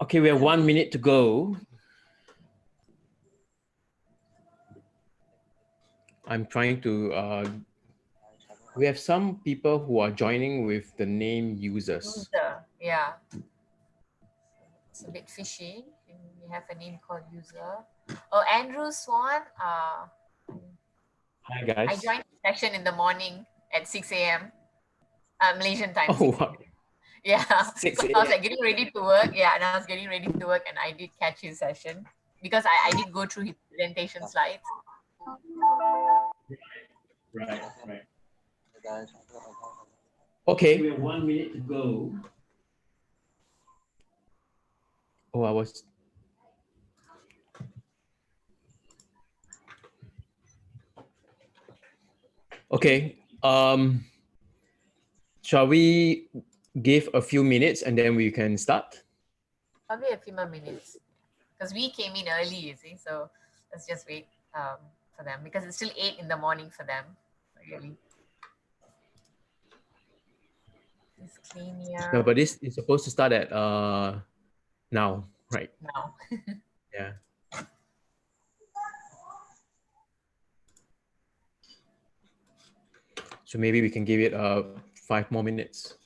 Okay, we have 1 minute to go. I'm trying to, we have some people who are joining with the name users. Yeah. It's a bit fishy. We have a name called user. Oh, Andrew Swan. Hi guys. I joined the session in the morning at 6 a.m. Malaysian time. Oh, wow. Yeah. 6 So I was like getting ready to work. Yeah, and I was getting ready to work and I did catch his session because I did go through his presentation slides. Right. Okay, we have 1 minute to go. Oh, I was. Okay. Shall we give a few minutes and then we can start? Probably a few more minutes because we came in early, you see. So let's just wait for them because it's still 8 in the morning for them. Really. It's clean here. No, but this is supposed to start at now, right? Now. Yeah. So maybe we can give it 5 more minutes.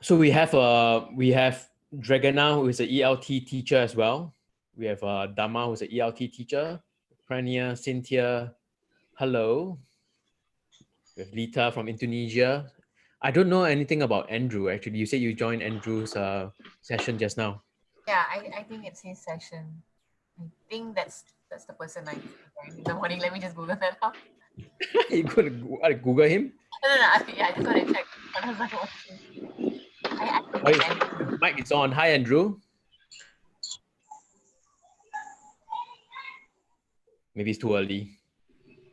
So we have Dragana, who is an ELT teacher as well. We have Dama, who's an ELT teacher. Prania, Cynthia, hello. We have Lita from Indonesia. I don't know anything about Andrew, actually. You said you joined Andrew's session just now. Yeah, I think it's his session. I think that's the person I joined in the morning. Let me just Google that up. You gonna Google him? No. Yeah, I just want to check what I was watching. His mic is on. Hi, Andrew. Maybe it's too early.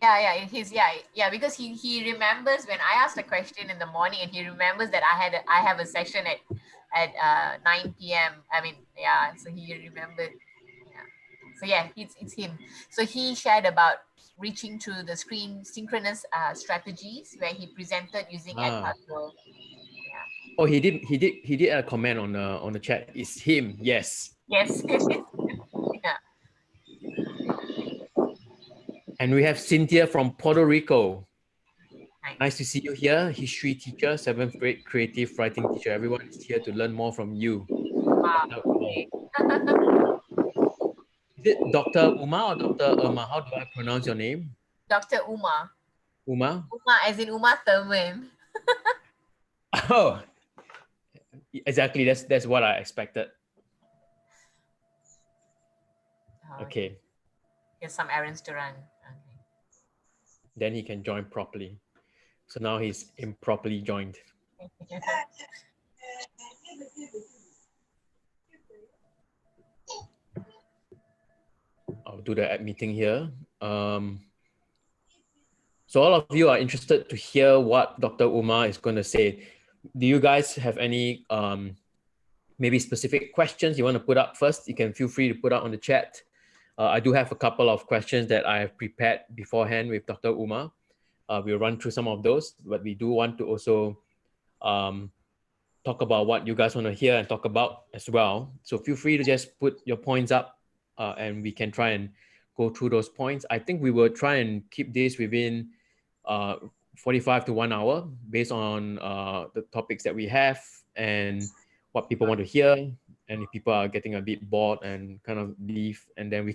Yeah, because he remembers when I asked a question in the morning and he remembers that I have a session at 9 p.m. I mean, yeah, so he remembered. Yeah. So yeah, it's him. So he shared about reaching to the screen synchronous strategies where he presented using Edpuzzle. Yeah. Oh, he did a comment on the chat. It's him. Yes. Yes. Yeah. And we have Cynthia from Puerto Rico. Nice to see you here. History teacher, 7th grade creative writing teacher. Everyone is here to learn more from you. Wow. Is it Dr. Uma or Dr. Irma? How do I pronounce your name? Dr. Uma. Uma? Uma as in Uma Thurman. Oh, exactly. That's what I expected. Okay. He has some errands to run. Okay. Then he can join properly. So now he's improperly joined. I'll do the app meeting here. So all of you are interested to hear what Dr. Uma is going to say. Do you guys have any maybe specific questions you want to put up first? You can feel free to put out on the chat. I do have a couple of questions that I have prepared beforehand with Dr. Uma. We'll run through some of those, but we do want to also talk about what you guys want to hear and talk about as well. So feel free to just put your points up and we can try and go through those points. I think we will try and keep this within 45 to 1 hour based on the topics that we have and what people want to hear. And if people are getting a bit bored and kind of leave, and then we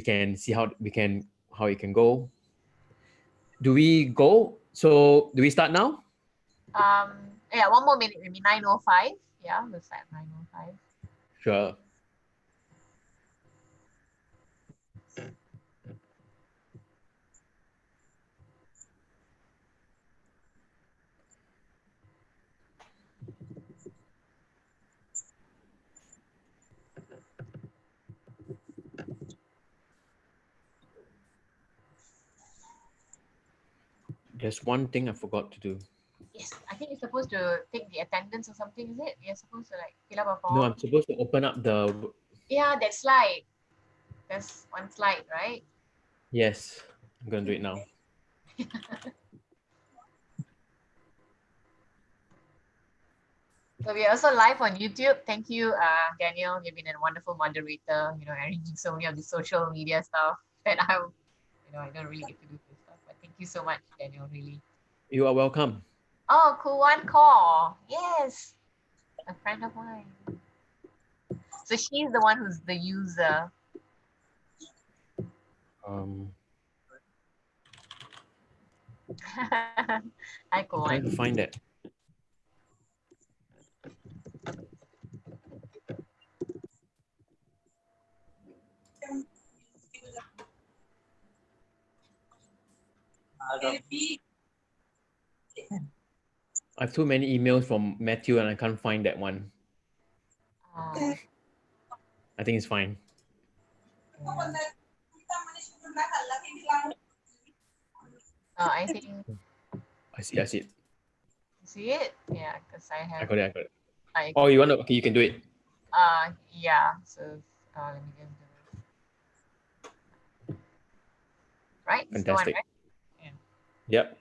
can see how it can go. Do we go? So do we start now? Yeah, 1 more minute, maybe 9:05. Yeah, we'll start 9:05. Sure. There's one thing I forgot to do. Yes, I think you're supposed to take the attendance or something, is it? You're supposed to like fill up a form. No, I'm supposed to open up the... Yeah, that slide. There's one slide, right? Yes, I'm going to do it now. So we are also live on YouTube. Thank you, Daniel. You've been a wonderful moderator, arranging so many of the social media stuff that I don't really get to do this stuff. But thank you so much, Daniel, really. You are welcome. Oh, Kuan Call. Yes, a friend of mine. So she's the one who's the user. Hi, I'm trying to Kuan. find that. I have too many emails from Matthew and I can't find that one. Uh, I think it's fine. yeah. I think I see it. you see it. Yeah, because I I have. got it. I Oh, you want to? Okay, you can do it. Yeah. So let me just do it. Right, it's the one, Fantastic. right? Yeah. Yep.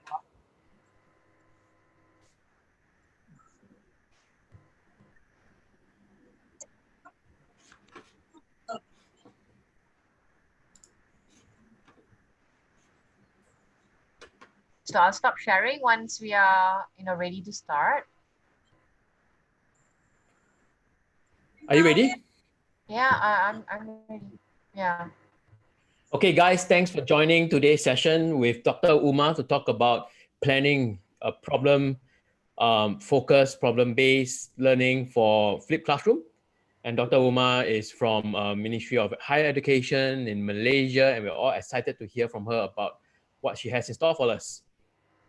So I'll stop sharing once we are, ready to start. Are you ready? Yeah, I'm ready. Yeah. Okay, guys, thanks for joining today's session with Dr. Uma to talk about planning a focused, problem-based learning for flipped classroom. And Dr. Uma is from Ministry of Higher Education in Malaysia, and we're all excited to hear from her about what she has in store for us.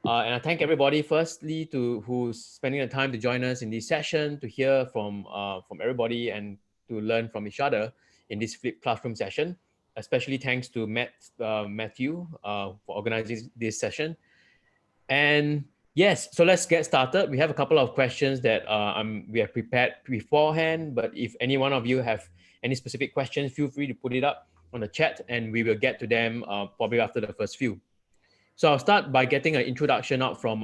And I thank everybody, firstly, who's spending the time to join us in this session to hear from everybody and to learn from each other in this flipped classroom session. Especially thanks to Matthew for organizing this session. And yes, so let's get started. We have a couple of questions that we have prepared beforehand. But if any one of you have any specific questions, feel free to put it up on the chat, and we will get to them probably after the first few. So I'll start by getting an introduction out from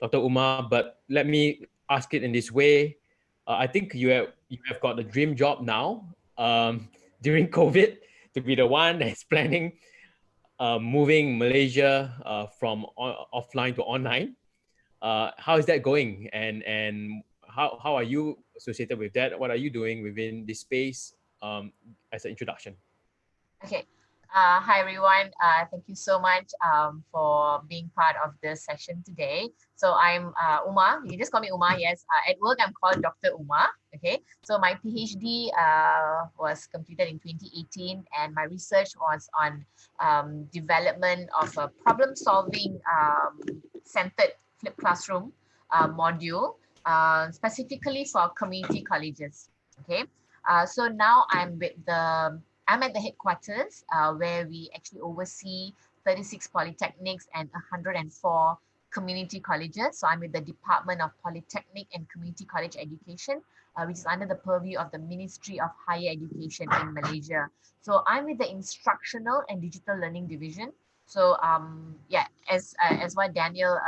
Dr. Uma, but let me ask it in this way. I think you have got the dream job now during COVID to be the one that's planning moving Malaysia from offline to online. How is that going? And how are you associated with that? What are you doing within this space as an introduction? Okay. Hi everyone. Thank you so much for being part of this session today. So I'm Uma. You can just call me Uma. Yes. At work, I'm called Dr. Uma. Okay. So my PhD was completed in 2018, and my research was on development of a problem-solving centered flipped classroom module, specifically for community colleges. Okay. So now I'm at the headquarters where we actually oversee 36 polytechnics and 104 community colleges. So I'm with the Department of Polytechnic and Community College Education, which is under the purview of the Ministry of Higher Education in Malaysia. So I'm with the Instructional and Digital Learning Division. So yeah, as what Daniel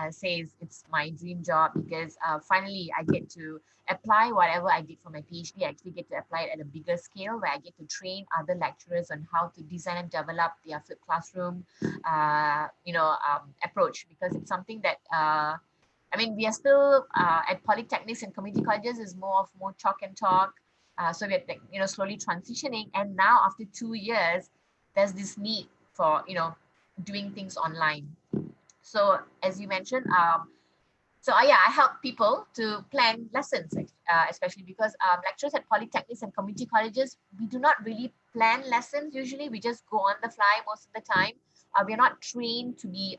says, it's my dream job because finally I get to apply whatever I did for my PhD. I actually get to apply it at a bigger scale where I get to train other lecturers on how to design and develop their flipped classroom, approach, because it's something that we are still at polytechnics and community colleges is more chalk and talk. So we're slowly transitioning, and now after 2 years, there's this need for doing things online. So as you mentioned, yeah, I help people to plan lessons, especially because lecturers at polytechnics and community colleges, we do not really plan lessons usually. We just go on the fly most of the time. We're not trained to be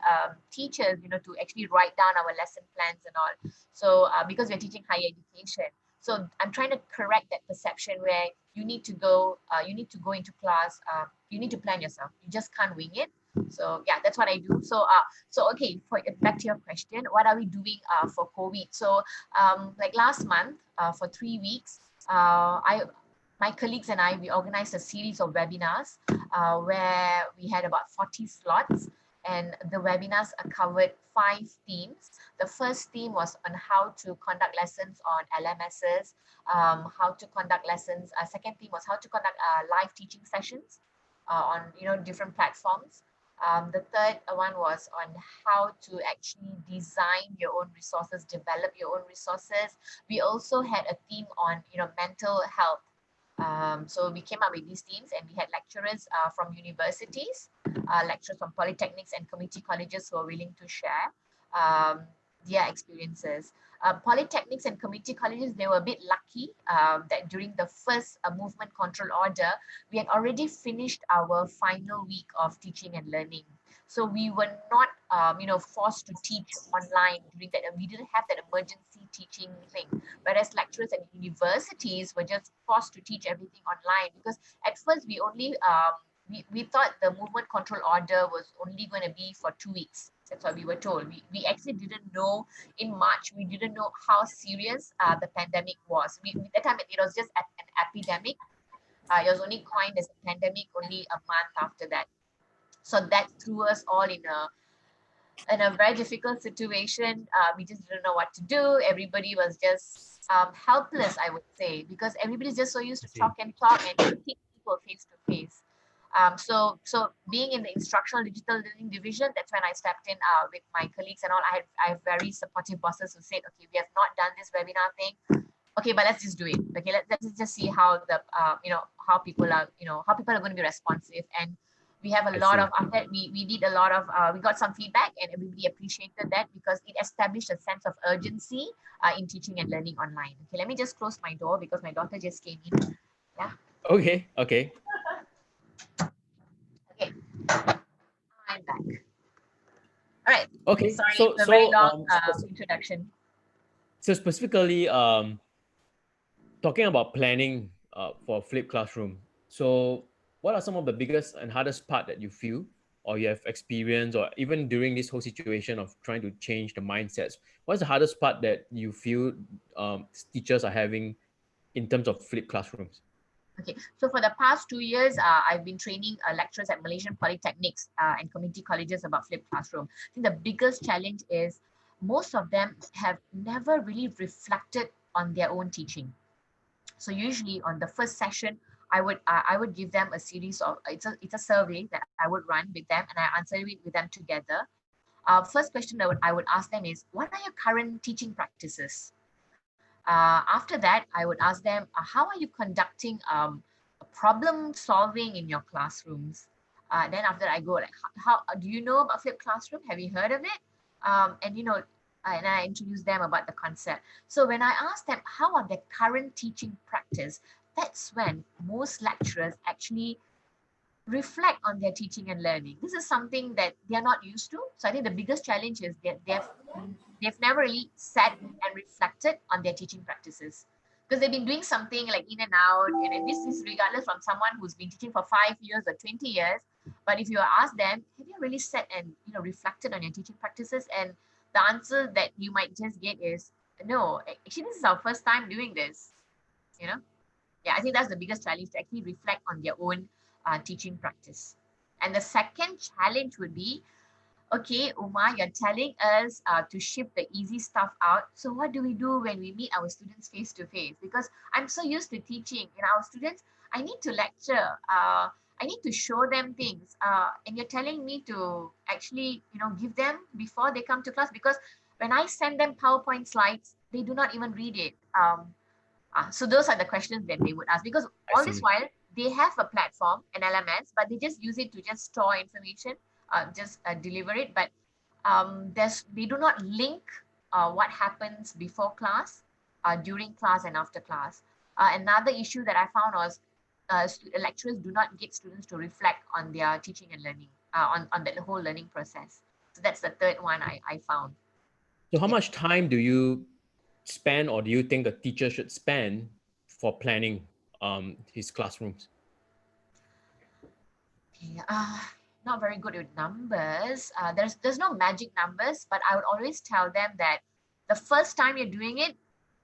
teachers, to actually write down our lesson plans and all. So because we're teaching higher education. So I'm trying to correct that perception where you need to go into class, you need to plan yourself. You just can't wing it. So yeah, that's what I do. So okay, back to your question, what are we doing for COVID? So like last month, for 3 weeks, my colleagues and I, we organized a series of webinars where we had about 40 slots. And the webinars covered 5 themes. The first theme was on how to conduct lessons on LMSs, how to conduct lessons. Second theme was how to conduct live teaching sessions on different platforms. The third one was on how to actually design your own resources, develop your own resources. We also had a theme on mental health. So we came up with these themes, and we had lecturers from universities, lecturers from polytechnics and community colleges who are willing to share their experiences. Polytechnics and community colleges, they were a bit lucky that during the first movement control order, we had already finished our final week of teaching and learning. So we were not, forced to teach online during that. We didn't have that emergency teaching thing. Whereas lecturers at universities were just forced to teach everything online, because at first we only, we thought the movement control order was only going to be for 2 weeks. That's what we were told. We actually didn't know in March, we didn't know how serious the pandemic was. At that time, it was just an epidemic. It was only coined as a pandemic only a month after that. So that threw us all in a very difficult situation. We just didn't know what to do. Everybody was just helpless, I would say, because everybody's just so used to talk and meeting people face to face. So being in the instructional digital learning division, that's when I stepped in with my colleagues and all. I have very supportive bosses who said, okay, we have not done this webinar thing. Okay, but let's just do it. Okay, let's just see how the how people are going to be responsive. And we have a lot of, after we did a lot of, we got some feedback, and everybody appreciated that because it established a sense of urgency in teaching and learning online. Okay, let me just close my door because my daughter just came in. Yeah. Okay. Okay. Okay. I'm back. All right. Okay. Sorry, So it's a very long so introduction. so specifically, talking about planning for flipped classroom. So what are some of the biggest and hardest part that you feel or you have experienced, or even during this whole situation of trying to change the mindsets? What's the hardest part that you feel teachers are having in terms of flipped classrooms? Okay, so for the past 2 years, I've been training lecturers at Malaysian polytechnics and community colleges about flipped classroom. I think the biggest challenge is most of them have never really reflected on their own teaching. So usually on the first session, I would give them a series of, it's a survey that I would run with them, and I answer it with them together. First question I would ask them is, what are your current teaching practices? After that, I would ask them, how are you conducting problem solving in your classrooms? Then after I go, like, how do you know about flipped classroom? Have you heard of it? And I introduce them about the concept. So when I ask them, how are their current teaching practice? That's when most lecturers actually reflect on their teaching and learning. This is something that they're not used to. So I think the biggest challenge is that they've never really sat and reflected on their teaching practices, because they've been doing something like in and out, and this is regardless from someone who's been teaching for 5 years or 20 years. But if you ask them, have you really sat and reflected on your teaching practices? And the answer that you might just get is no. Actually, this is our first time doing this. Yeah, I think that's the biggest challenge, to actually reflect on their own teaching practice. And the second challenge would be, okay, Uma, you're telling us to ship the easy stuff out. So what do we do when we meet our students face to face? Because I'm so used to teaching. Our students, I need to lecture. I need to show them things. And you're telling me to actually, give them before they come to class, because when I send them PowerPoint slides, they do not even read it. So those are the questions that they would ask, because all this while they have a platform, an LMS, but they just use it to just store information, just deliver it. But they do not link what happens before class, during class, and after class. Another issue that I found was lecturers do not get students to reflect on their teaching and learning, on the whole learning process. So that's the third one I found. So how much time do you spend, or do you think a teacher should spend for planning his classrooms? Not very good with numbers. There's no magic numbers, but I would always tell them that the first time you're doing it,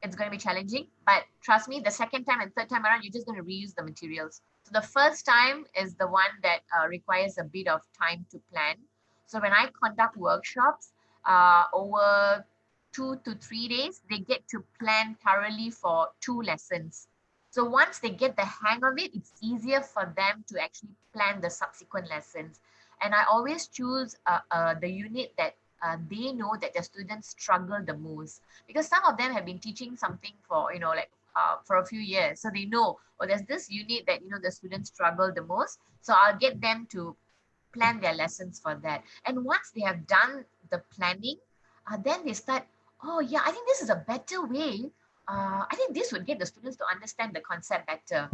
it's going to be challenging. But trust me, the second time and third time around, you're just going to reuse the materials. So the first time is the one that requires a bit of time to plan. So when I conduct workshops over 2 to 3 days, they get to plan thoroughly for 2 lessons. So once they get the hang of it, it's easier for them to actually plan the subsequent lessons. And I always choose the unit that they know that the students struggle the most, because some of them have been teaching something for, like for a few years. So they know, oh, there's this unit that, the students struggle the most. So I'll get them to plan their lessons for that. And once they have done the planning, then they start, oh yeah, I think this is a better way. I think this would get the students to understand the concept better.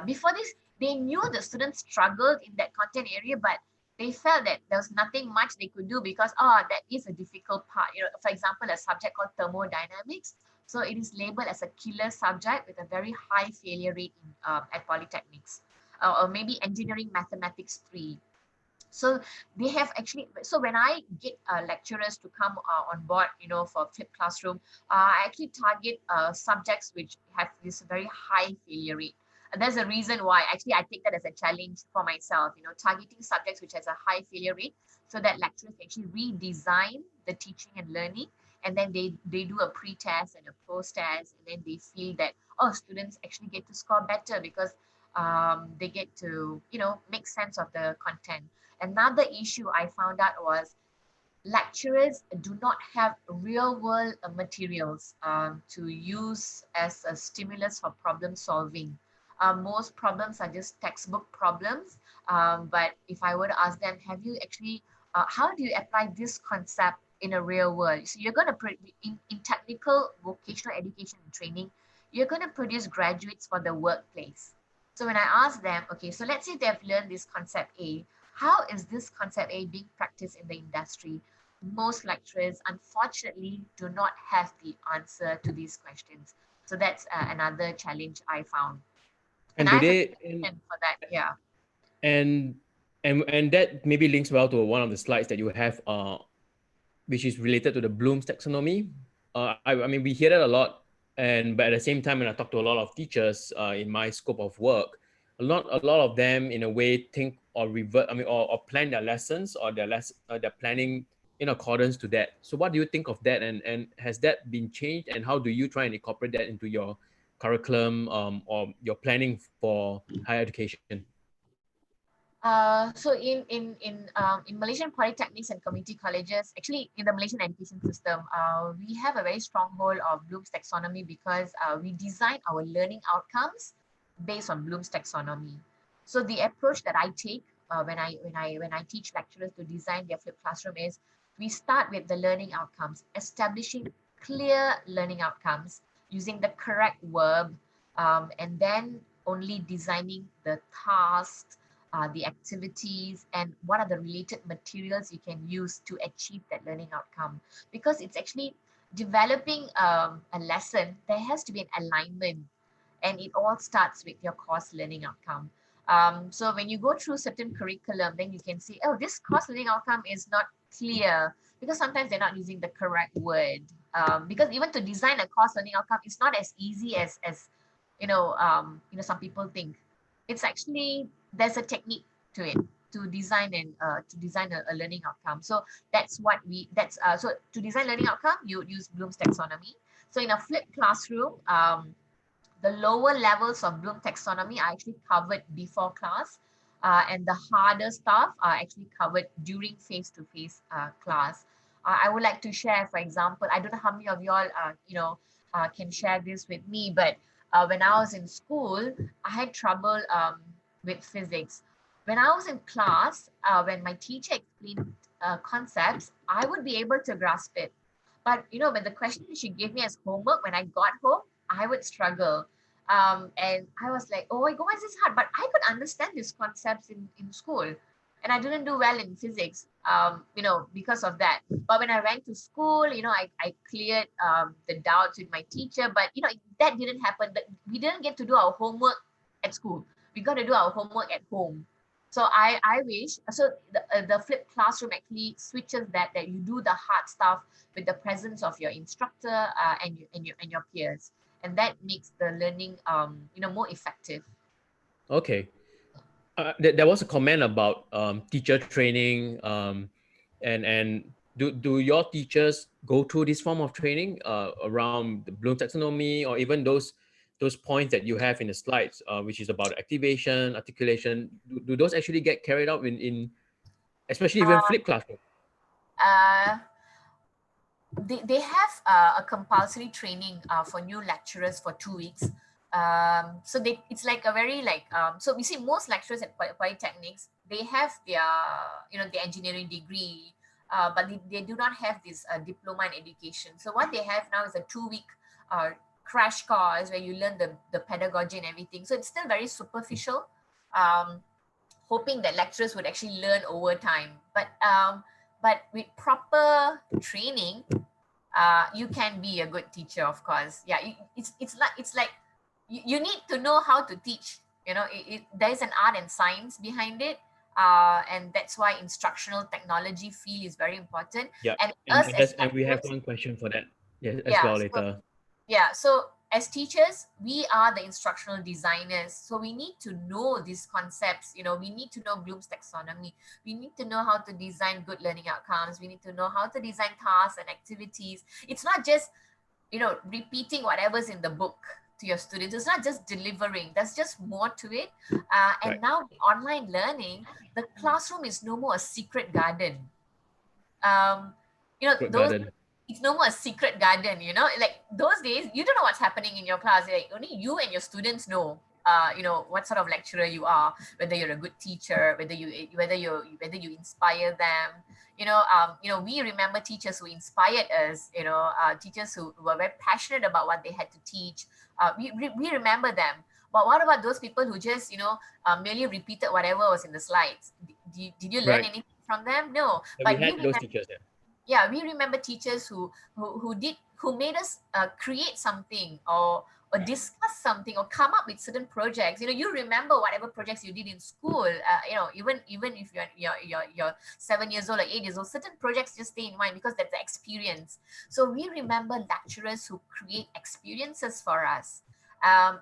Before this, they knew the students struggled in that content area, but they felt that there was nothing much they could do because, that is a difficult part. For example, a subject called thermodynamics. So it is labeled as a killer subject with a very high failure rate at polytechnics, or maybe engineering mathematics 3. So they have actually, so when I get lecturers to come on board, for flipped classroom, I actually target subjects which have this very high failure rate. And there's a reason why. Actually, I take that as a challenge for myself, targeting subjects which has a high failure rate, so that lecturers can actually redesign the teaching and learning. And then they do a pre-test and a post-test, and then they feel that, oh, students actually get to score better because they get to, make sense of the content. Another issue I found out was lecturers do not have real world materials to use as a stimulus for problem solving. Most problems are just textbook problems. But if I were to ask them, have you actually, how do you apply this concept in a real world? So you're going to, in technical vocational education and training, you're going to produce graduates for the workplace. So when I ask them, okay, so let's say they've learned this concept A, how is this concept A being practiced in the industry? Most lecturers, unfortunately, do not have the answer to these questions. So that's another challenge I found. And And I do have a they solution for that. Yeah. and and that maybe links well to one of the slides that you have, which is related to the Bloom's taxonomy. I mean, we hear that a lot, and but at the same time, when I talk to a lot of teachers in my scope of work, a lot of them in a way think or revert. I mean, or plan their lessons or their planning in accordance to that. So, what do you think of that? And has that been changed? And how do you try and incorporate that into your curriculum, or your planning for higher education? So in Malaysian polytechnics and community colleges, actually in the Malaysian education system, we have a very strong hold of Bloom's taxonomy because we design our learning outcomes based on Bloom's taxonomy. So the approach that I take when I teach lecturers to design their flipped classroom is, we start with the learning outcomes, establishing clear learning outcomes using the correct verb, and then only designing the tasks, the activities, and what are the related materials you can use to achieve that learning outcome. Because it's actually developing a lesson, there has to be an alignment, and it all starts with your course learning outcome. So when you go through certain curriculum, then you can see, oh, this course learning outcome is not clear, because sometimes they're not using the correct word. Because even to design a course learning outcome, it's not as easy as some people think. It's actually, there's a technique to it, to design a learning outcome. So so to design learning outcome, you use Bloom's taxonomy. So in a flipped classroom, the lower levels of Bloom taxonomy are actually covered before class, and the harder stuff are actually covered during face-to-face class. I would like to share, for example, I don't know how many of y'all, can share this with me, but when I was in school, I had trouble with physics. When I was in class, when my teacher explained concepts, I would be able to grasp it. But when the question she gave me as homework, when I got home, I would struggle. And I was like, oh my God, why is this hard? But I could understand these concepts in school. And I didn't do well in physics, because of that. But when I went to school, I cleared the doubts with my teacher. But, that didn't happen. We didn't get to do our homework at school. We got to do our homework at home. So I wish, so the flipped classroom actually switches that you do the hard stuff with the presence of your instructor, and your peers, and that makes the learning more effective. Okay. There was a comment about teacher training, And do your teachers go through this form of training around the Bloom taxonomy, or even those points that you have in the slides, which is about activation, articulation? Do those actually get carried out in especially even flipped classroom? Uh, they have a compulsory training for new lecturers for 2 weeks. So it's like a very like so we see most lecturers at polytechnics, they have their the engineering degree, but they do not have this diploma in education. So what they have now is a 2 week uh, crash course where you learn the pedagogy and everything. So it's still very superficial, um, hoping that lecturers would actually learn over time. But with proper training, you can be a good teacher, of course. Yeah, it's like you need to know how to teach. There is an art and science behind it, and that's why instructional technology field is very important. Yeah, And and us and, as that's, and we have lecturers, one question for that, yeah, as yeah. well So later. yeah, so as teachers, we are the instructional designers. So we need to know these concepts. We need to know Bloom's taxonomy. We need to know how to design good learning outcomes. We need to know how to design tasks and activities. It's not just, repeating whatever's in the book to your students. It's not just delivering. There's just more to it. And Right, now the online learning, the classroom is no more a secret garden. um good those, garden. it's no more a secret garden. Like those days you don't know what's happening in your class. Like only you and your students know what sort of lecturer you are, whether you're a good teacher, whether you inspire them. We remember teachers who inspired us, teachers who were very passionate about what they had to teach. We remember them. But what about those people who just merely repeated whatever was in the slides? Did you learn Right. anything from them? No. Yeah, we But we had those remember, teachers there. yeah, we remember teachers who made us create something, or discuss something, or come up with certain projects. You remember whatever projects you did in school. Even if you're 7 years old or 8 years old, certain projects just stay in mind because that's the experience. So we remember lecturers who create experiences for us.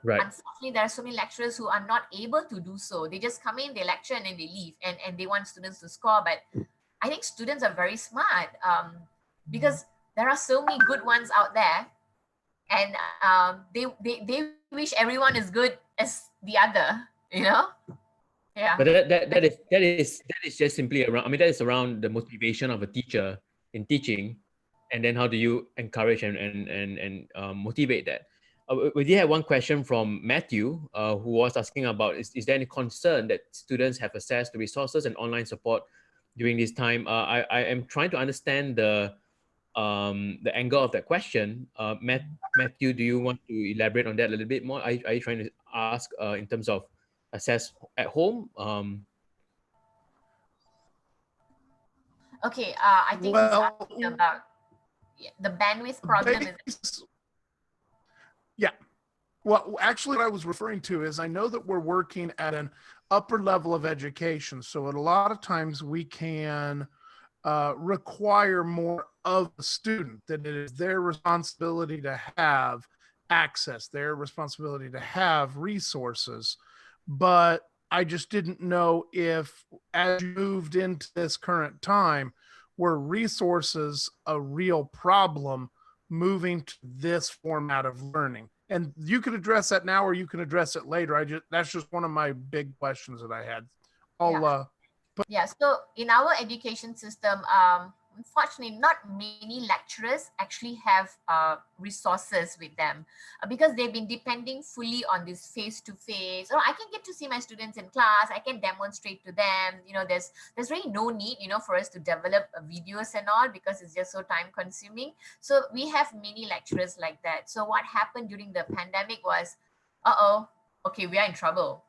Right. Unfortunately, there are so many lecturers who are not able to do so. They just come in, they lecture, and then they leave, and they want students to score. But I think students are very smart, because there are so many good ones out there, and they wish everyone is good as the other. Yeah. But that is just simply around. I mean, that is around the motivation of a teacher in teaching, and then how do you encourage and motivate that? We did have one question from Matthew, who was asking about is there any concern that students have access to resources and online support during this time? I am trying to understand the angle of that question. Matthew, do you want to elaborate on that a little bit more? Are you trying to ask in terms of access at home? Okay. I think he's asking Well, about the bandwidth problem. yeah. Well, actually, what I was referring to is I know that we're working at an upper level of education. So, at a lot of times, we can require more of the student, that it is their responsibility to have access, their responsibility to have resources. But I just didn't know if, as you moved into this current time, were resources a real problem moving to this format of learning? And you could address that now, or you can address it later. That's just one of my big questions that I had. Yeah. I'll Yeah, so in our education system, unfortunately, not many lecturers actually have resources with them, because they've been depending fully on this face-to-face. Oh, I can get to see my students in class. I can demonstrate to them. There's really no need, for us to develop videos and all, because it's just so time-consuming. So we have many lecturers like that. So what happened during the pandemic was, okay, we are in trouble.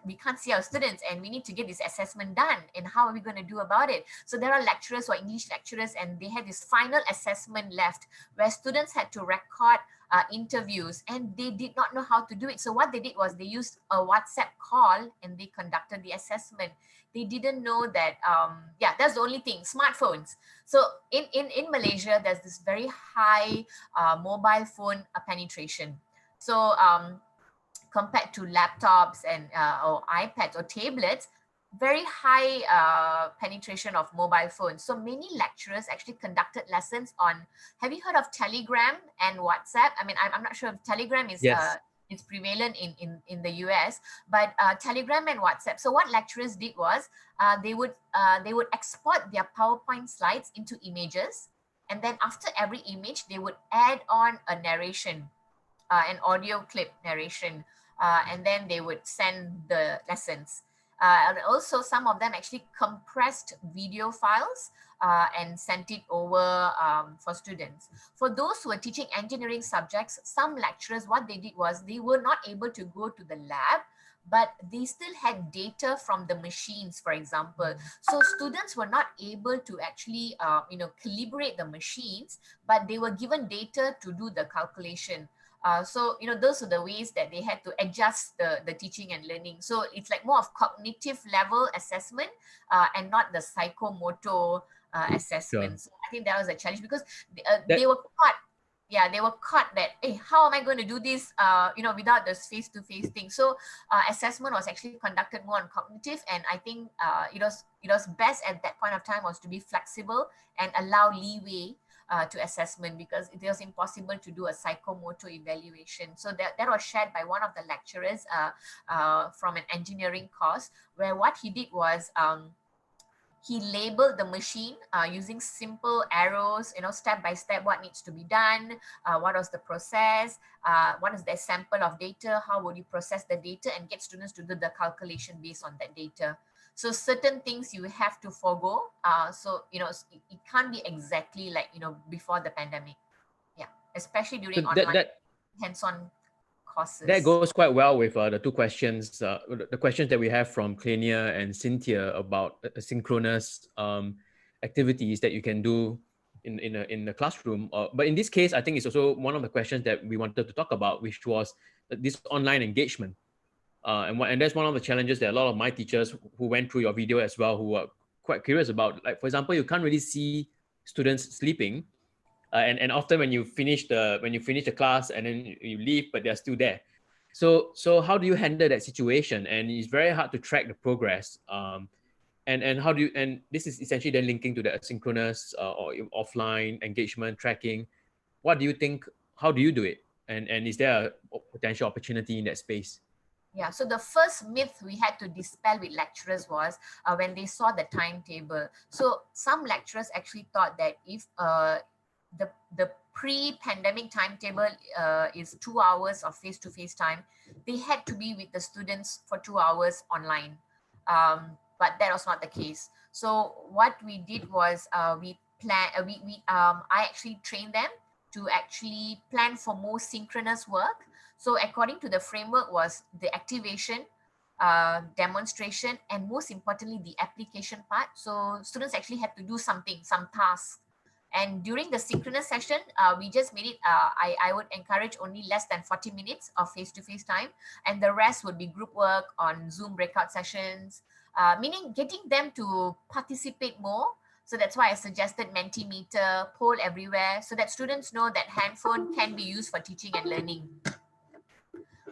We can't see our students, and we need to get this assessment done, and how are we going to do about it? So there are lecturers who are English lecturers, and they had this final assessment left where students had to record interviews, and they did not know how to do it. So what they did was they used a WhatsApp call, and they conducted the assessment. They didn't know that that's the only thing, smartphones. So in Malaysia, there's this very high mobile phone penetration. So compared to laptops and or iPads or tablets, very high penetration of mobile phones. So many lecturers actually conducted lessons on, have you heard of Telegram and WhatsApp? I mean, I'm not sure if Telegram is Yes. it's prevalent in the US, but Telegram and WhatsApp. So what lecturers did was they would export their PowerPoint slides into images, and then after every image, they would add on a narration, an audio clip narration, and then they would send the lessons. And also, some of them actually compressed video files and sent it over for students. For those who are teaching engineering subjects, some lecturers, what they did was they were not able to go to the lab, but they still had data from the machines, for example. So students were not able to actually, calibrate the machines, but they were given data to do the calculation. So, those are the ways that they had to adjust the teaching and learning. So it's like more of cognitive level assessment and not the psychomotor assessment. So I think that was a challenge because they were caught. Yeah, they were caught that, hey, how am I going to do this, without this face-to-face thing? So assessment was actually conducted more on cognitive, and I think it was best at that point of time was to be flexible and allow leeway to assessment, because it was impossible to do a psychomotor evaluation. So that was shared by one of the lecturers from an engineering course, where what he did was he labeled the machine using simple arrows, step by step, what needs to be done, what was the process, what is the sample of data, how would you process the data and get students to do the calculation based on that data. So certain things you have to forego. So, it can't be exactly like, before the pandemic. Yeah, especially during online hands-on courses. That goes quite well with the two questions, the questions that we have from Klenia and Cynthia about asynchronous activities that you can do in the classroom. But in this case, I think it's also one of the questions that we wanted to talk about, which was this online engagement. And that's one of the challenges that a lot of my teachers who went through your video as well, who are quite curious about. Like, for example, you can't really see students sleeping. And often when you finish the class and then you leave, but they're still there. So how do you handle that situation? And it's very hard to track the progress. And how do you, and this is essentially then linking to the asynchronous or offline engagement tracking. What do you think? How do you do it? And is there a potential opportunity in that space? Yeah, so the first myth we had to dispel with lecturers was when they saw the timetable. So some lecturers actually thought that if the pre-pandemic timetable is 2 hours of face-to-face time, they had to be with the students for 2 hours online. But that was not the case. So what we did was I actually trained them to actually plan for more synchronous work. So according to the framework was the activation, demonstration, and most importantly, the application part. So students actually had to do something, some tasks. And during the synchronous session, we just made it, I would encourage only less than 40 minutes of face-to-face time. And the rest would be group work on Zoom breakout sessions, meaning getting them to participate more. So that's why I suggested Mentimeter, poll everywhere, so that students know that handphone can be used for teaching and learning.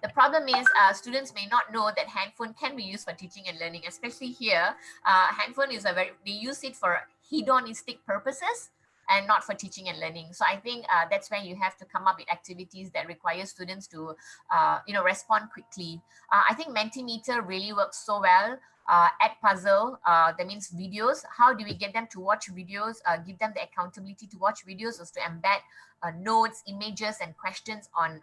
The problem is students may not know that handphone can be used for teaching and learning, especially here. Handphone is they use it for hedonistic purposes and not for teaching and learning. So I think that's when you have to come up with activities that require students to, respond quickly. I think Mentimeter really works so well. Puzzle, that means videos. How do we get them to watch videos? Give them the accountability to watch videos, is to embed notes, images, and questions on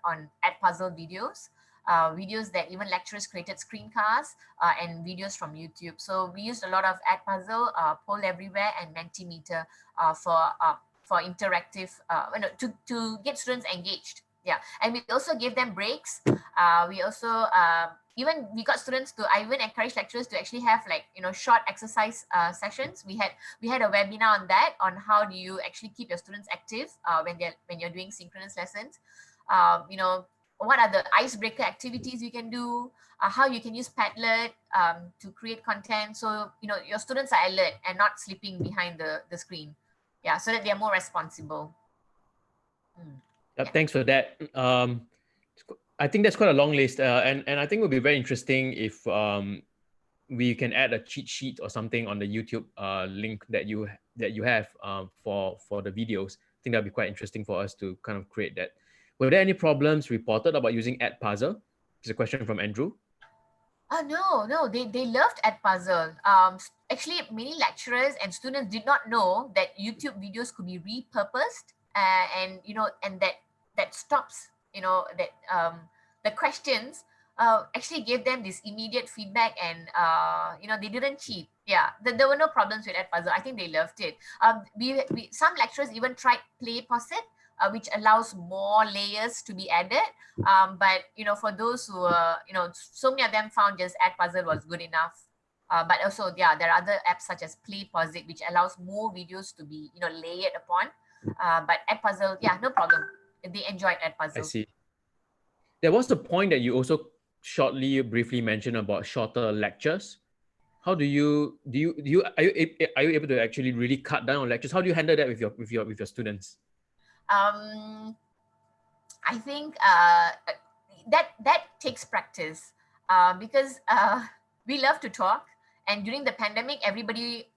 Puzzle videos. Videos that even lecturers created screencasts and videos from YouTube. So we used a lot of Puzzle, Poll Everywhere, and Mentimeter for interactive, to get students engaged. Yeah, and we also gave them breaks. We also we got students to. I even encouraged lecturers to actually have short exercise sessions. We had a webinar on that, on how do you actually keep your students active when you're doing synchronous lessons. What are the icebreaker activities you can do, how you can use Padlet to create content, so your students are alert and not sleeping behind the screen. Yeah, so that they're more responsible. Yep, thanks for that. I think that's quite a long list, and I think it would be very interesting if we can add a cheat sheet or something on the YouTube link that you have for the videos. I think that'd be quite interesting for us to kind of create that. Were there any problems reported about using Edpuzzle? It's a question from Andrew. Oh, no, they loved Edpuzzle. Actually, many lecturers and students did not know that YouTube videos could be repurposed, and and that stops, that the questions actually gave them this immediate feedback, and they didn't cheat. Yeah, there were no problems with Edpuzzle. I think they loved it. Some lecturers even tried Play Posit, which allows more layers to be added. But for those who so many of them found just Edpuzzle was good enough. But also, yeah, there are other apps such as Play Posit, which allows more videos to be layered upon. But Edpuzzle, yeah, no problem. They enjoyed Edpuzzle. I see. There was a point that you also briefly mentioned about shorter lectures. How are you able to actually really cut down on lectures? How do you handle that with your students? I think that takes practice, because we love to talk, and during the pandemic, everybody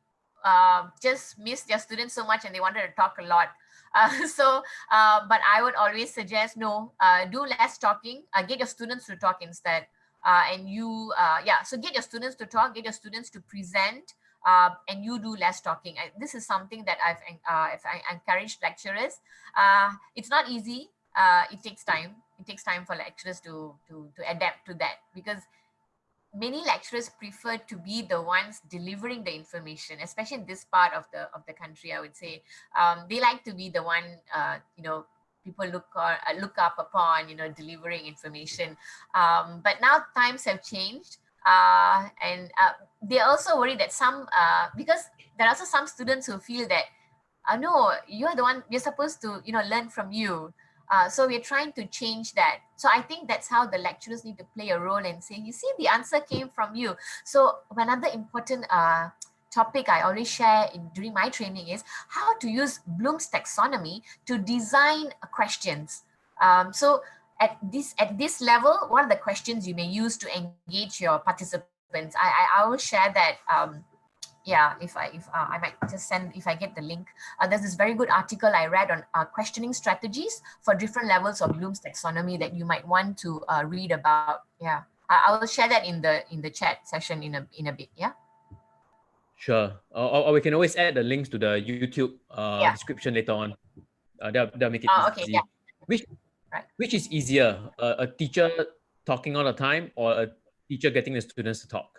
just missed their students so much, and they wanted to talk a lot. But I would always suggest do less talking. Get your students to talk instead, so get your students to talk, get your students to present. And you do less talking. This is something that I've encouraged lecturers. It's not easy. It takes time. It takes time for lecturers to adapt to that, because many lecturers prefer to be the ones delivering the information, especially in this part of the country. I would say they like to be the one people look up upon, delivering information. But now times have changed. And they also worry that because there are also some students who feel that no, you're the one, we're supposed to learn from you. So we're trying to change that. So I think that's how the lecturers need to play a role and say, you see, the answer came from you. So another important topic I always share during my training is how to use Bloom's taxonomy to design questions. So at this level, what are the questions you may use to engage your participants? I will share that. Yeah, if I might just send, if I get the link. There's this very good article I read on questioning strategies for different levels of Bloom's taxonomy that you might want to read about. Yeah, I will share that in the chat session in a bit. Yeah. Sure. Or we can always add the links to the YouTube description later on. That'll make it easy. Okay. Yeah. Which is easier, a teacher talking all the time or a teacher getting the students to talk?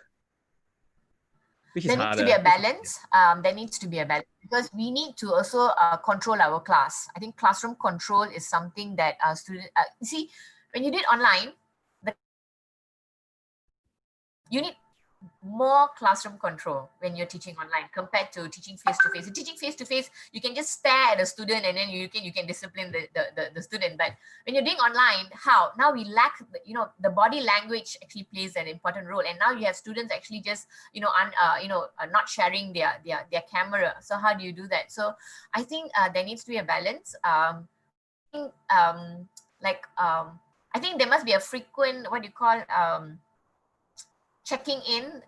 There needs to be a balance. There needs to be a balance, because we need to also control our class. I think classroom control is something that students, you see, when you did online, you need more classroom control when you're teaching online compared to teaching face-to-face. Teaching face-to-face, you can just stare at a student and then you can discipline the student. But when you're doing online, how? Now we lack, the body language actually plays an important role. And now you have students actually just, not sharing their camera. So how do you do that? So I think there needs to be a balance. I think there must be a frequent, checking in,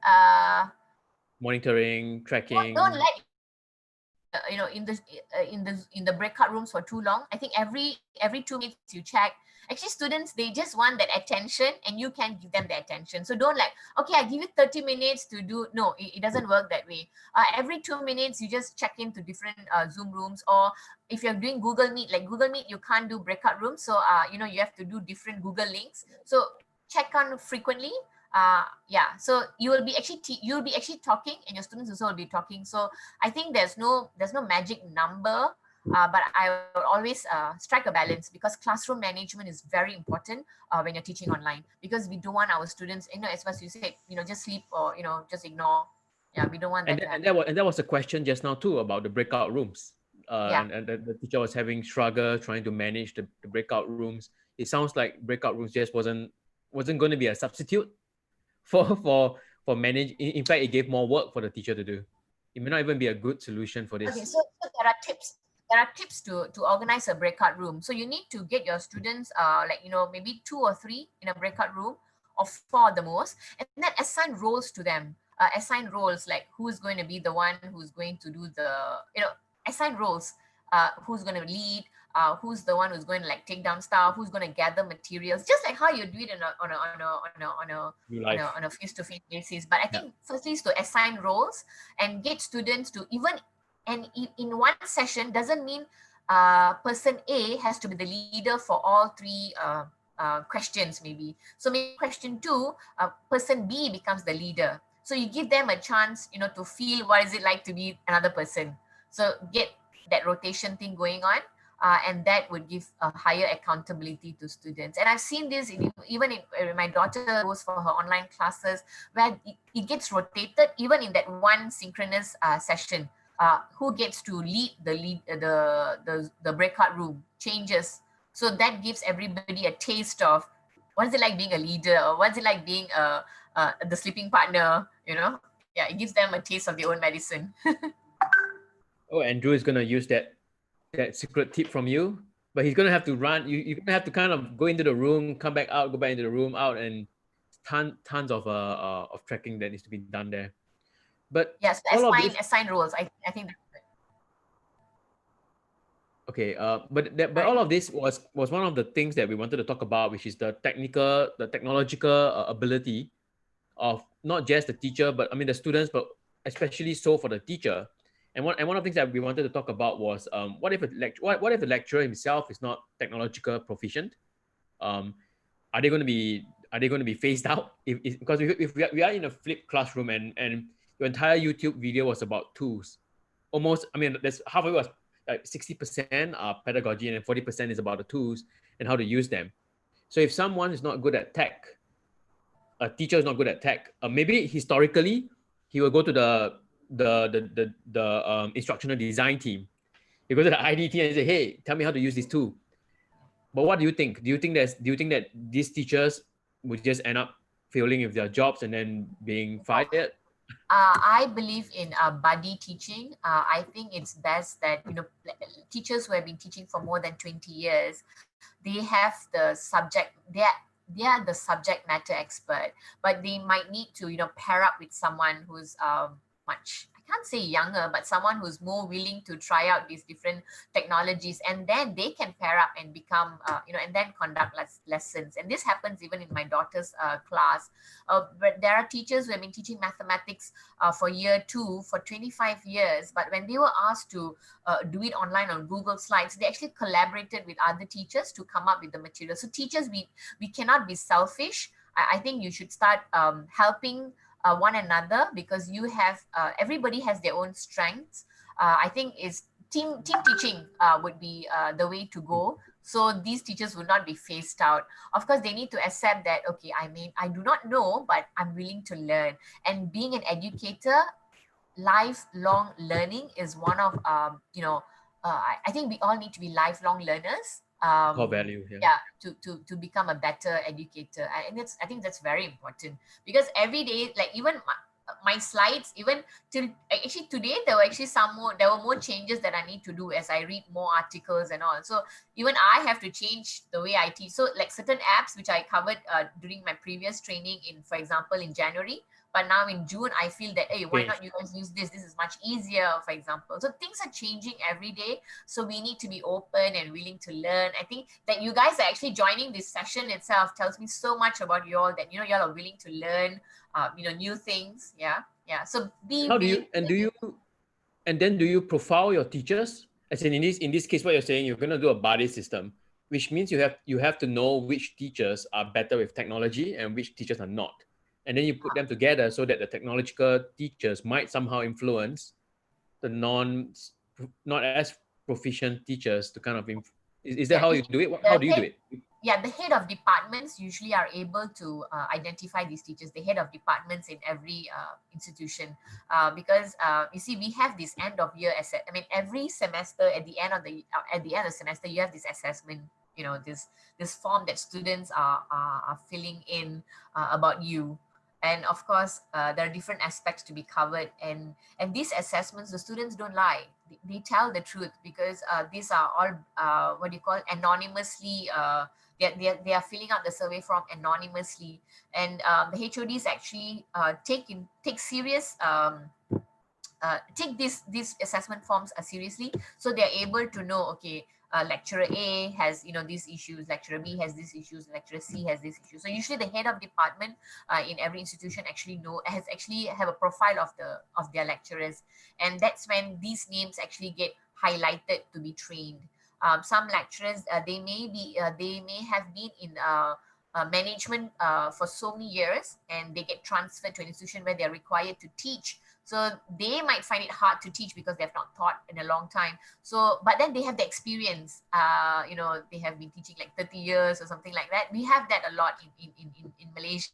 monitoring, tracking. Don't let in the breakout rooms for too long. I think every 2 minutes you check. Actually, students, they just want that attention, and you can give them the attention. So don't okay, I give you 30 minutes to do. No, it doesn't work that way. Every 2 minutes you just check into different Zoom rooms, or if you're doing Google Meet, like Google Meet, you can't do breakout rooms. So you have to do different Google links. So check on frequently. So you'll be actually talking, and your students also will be talking. So I think there's no magic number, but I will always strike a balance, because classroom management is very important when you're teaching online, because we don't want our students, as you said, just sleep or just ignore. Yeah, we don't want that. And that was a question just now too about the breakout rooms. And the teacher was having struggle trying to manage the breakout rooms. It sounds like breakout rooms just wasn't going to be a substitute for manage. In fact, it gave more work for the teacher to do. It may not even be a good solution for this. Okay, so there are tips. There are tips to organize a breakout room. So you need to get your students, maybe 2 or 3 in a breakout room, or 4 at the most, and then assign roles to them. assign roles, like who's going to be the one who's going to do the, assign roles, who's going to lead, who's the one who's going to like take down stuff, who's going to gather materials, just like how you do it on a face-to-face basis. But I think firstly is to assign roles and get students to even, and in one session doesn't mean person A has to be the leader for all three questions maybe. So maybe question 2, person B becomes the leader. So you give them a chance, to feel what is it like to be another person. So get that rotation thing going on. And that would give a higher accountability to students. And I've seen this even in my daughter goes for her online classes, where it gets rotated even in that one synchronous session. Who gets to lead the breakout room changes. So that gives everybody a taste of what is it like being a leader, or what's it like being the sleeping partner. Yeah, it gives them a taste of their own medicine. Oh, Andrew is gonna use that secret tip from you, but he's gonna have to run. You're gonna have to kind of go into the room, come back out, go back into the room, out, and tons of tracking that needs to be done there. But yes, assign roles. I think that's good. Okay, but all of this was one of the things that we wanted to talk about, which is the technological ability of not just the teacher, but I mean the students, but especially so for the teacher. And one of the things that we wanted to talk about was what if the lecturer himself is not technological proficient? Are they going to be phased out? Because if we are in a flipped classroom and your entire YouTube video was about tools, almost, I mean, there's half of it was like 60% pedagogy and then 40% is about the tools and how to use them. So if someone is not good at tech, a teacher is not good at tech, maybe historically he will go to the instructional design team. He goes to the ID team and say, hey, tell me how to use this tool. But what do you think? Do you think that these teachers would just end up failing with their jobs and then being fired? I believe in buddy teaching. I think it's best that teachers who have been teaching for more than 20 years, they have the subject. They are the subject matter expert, but they might need to pair up with someone who's much, I can't say younger, but someone who's more willing to try out these different technologies, and then they can pair up and become and then conduct lessons. And this happens even in my daughter's class. But there are teachers who have been teaching mathematics for year 2 for 25 years, but when they were asked to do it online on Google Slides, they actually collaborated with other teachers to come up with the material. So teachers, we cannot be selfish. I think you should start helping one another, because you have everybody has their own strengths. I think is team teaching would be the way to go. So these teachers will not be phased out. Of course, they need to accept that, okay, I do not know, but I'm willing to learn. And being an educator, lifelong learning is one of I think we all need to be lifelong learners. Core value, To become a better educator. And I think that's very important, because every day, like even my slides, even till actually today, there were more changes that I need to do as I read more articles and all. So even I have to change the way I teach. So like certain apps which I covered during my previous training in, for example, in January, but now in June, I feel that, hey, why not you guys use this? This is much easier, for example. So things are changing every day. So we need to be open and willing to learn. I think that you guys are actually joining this session itself tells me so much about you all, that, y'all are willing to learn, new things. Yeah. So do you profile your teachers? As in this case, what you're saying, you're going to do a buddy system, which means you have to know which teachers are better with technology and which teachers are not. And then you put them together so that the technological teachers might somehow influence the not as proficient teachers to kind of is that how you do it? How do you do it? Yeah, the head of departments usually are able to identify these teachers, the head of departments in every institution, because you see, we have this end of year every semester at the end of the semester, you have this assessment, this form that students are filling in about you. And of course, there are different aspects to be covered. And these assessments, the students don't lie. they tell the truth, because these are all what do you call, anonymously. They are filling out the survey form anonymously, and the HODs actually take serious take these assessment forms seriously, so they're able to know, okay, lecturer A has, you know, these issues, lecturer B has these issues, lecturer C has these issues. So usually the head of department in every institution actually have a profile of their lecturers, and that's when these names actually get highlighted to be trained. Some lecturers, they may have been in management for so many years, and they get transferred to an institution where they're required to teach. So they might find it hard to teach because they've not taught in a long time. So, but then they have the experience. You know, they have been teaching like 30 years or something like that. We have that a lot in Malaysia,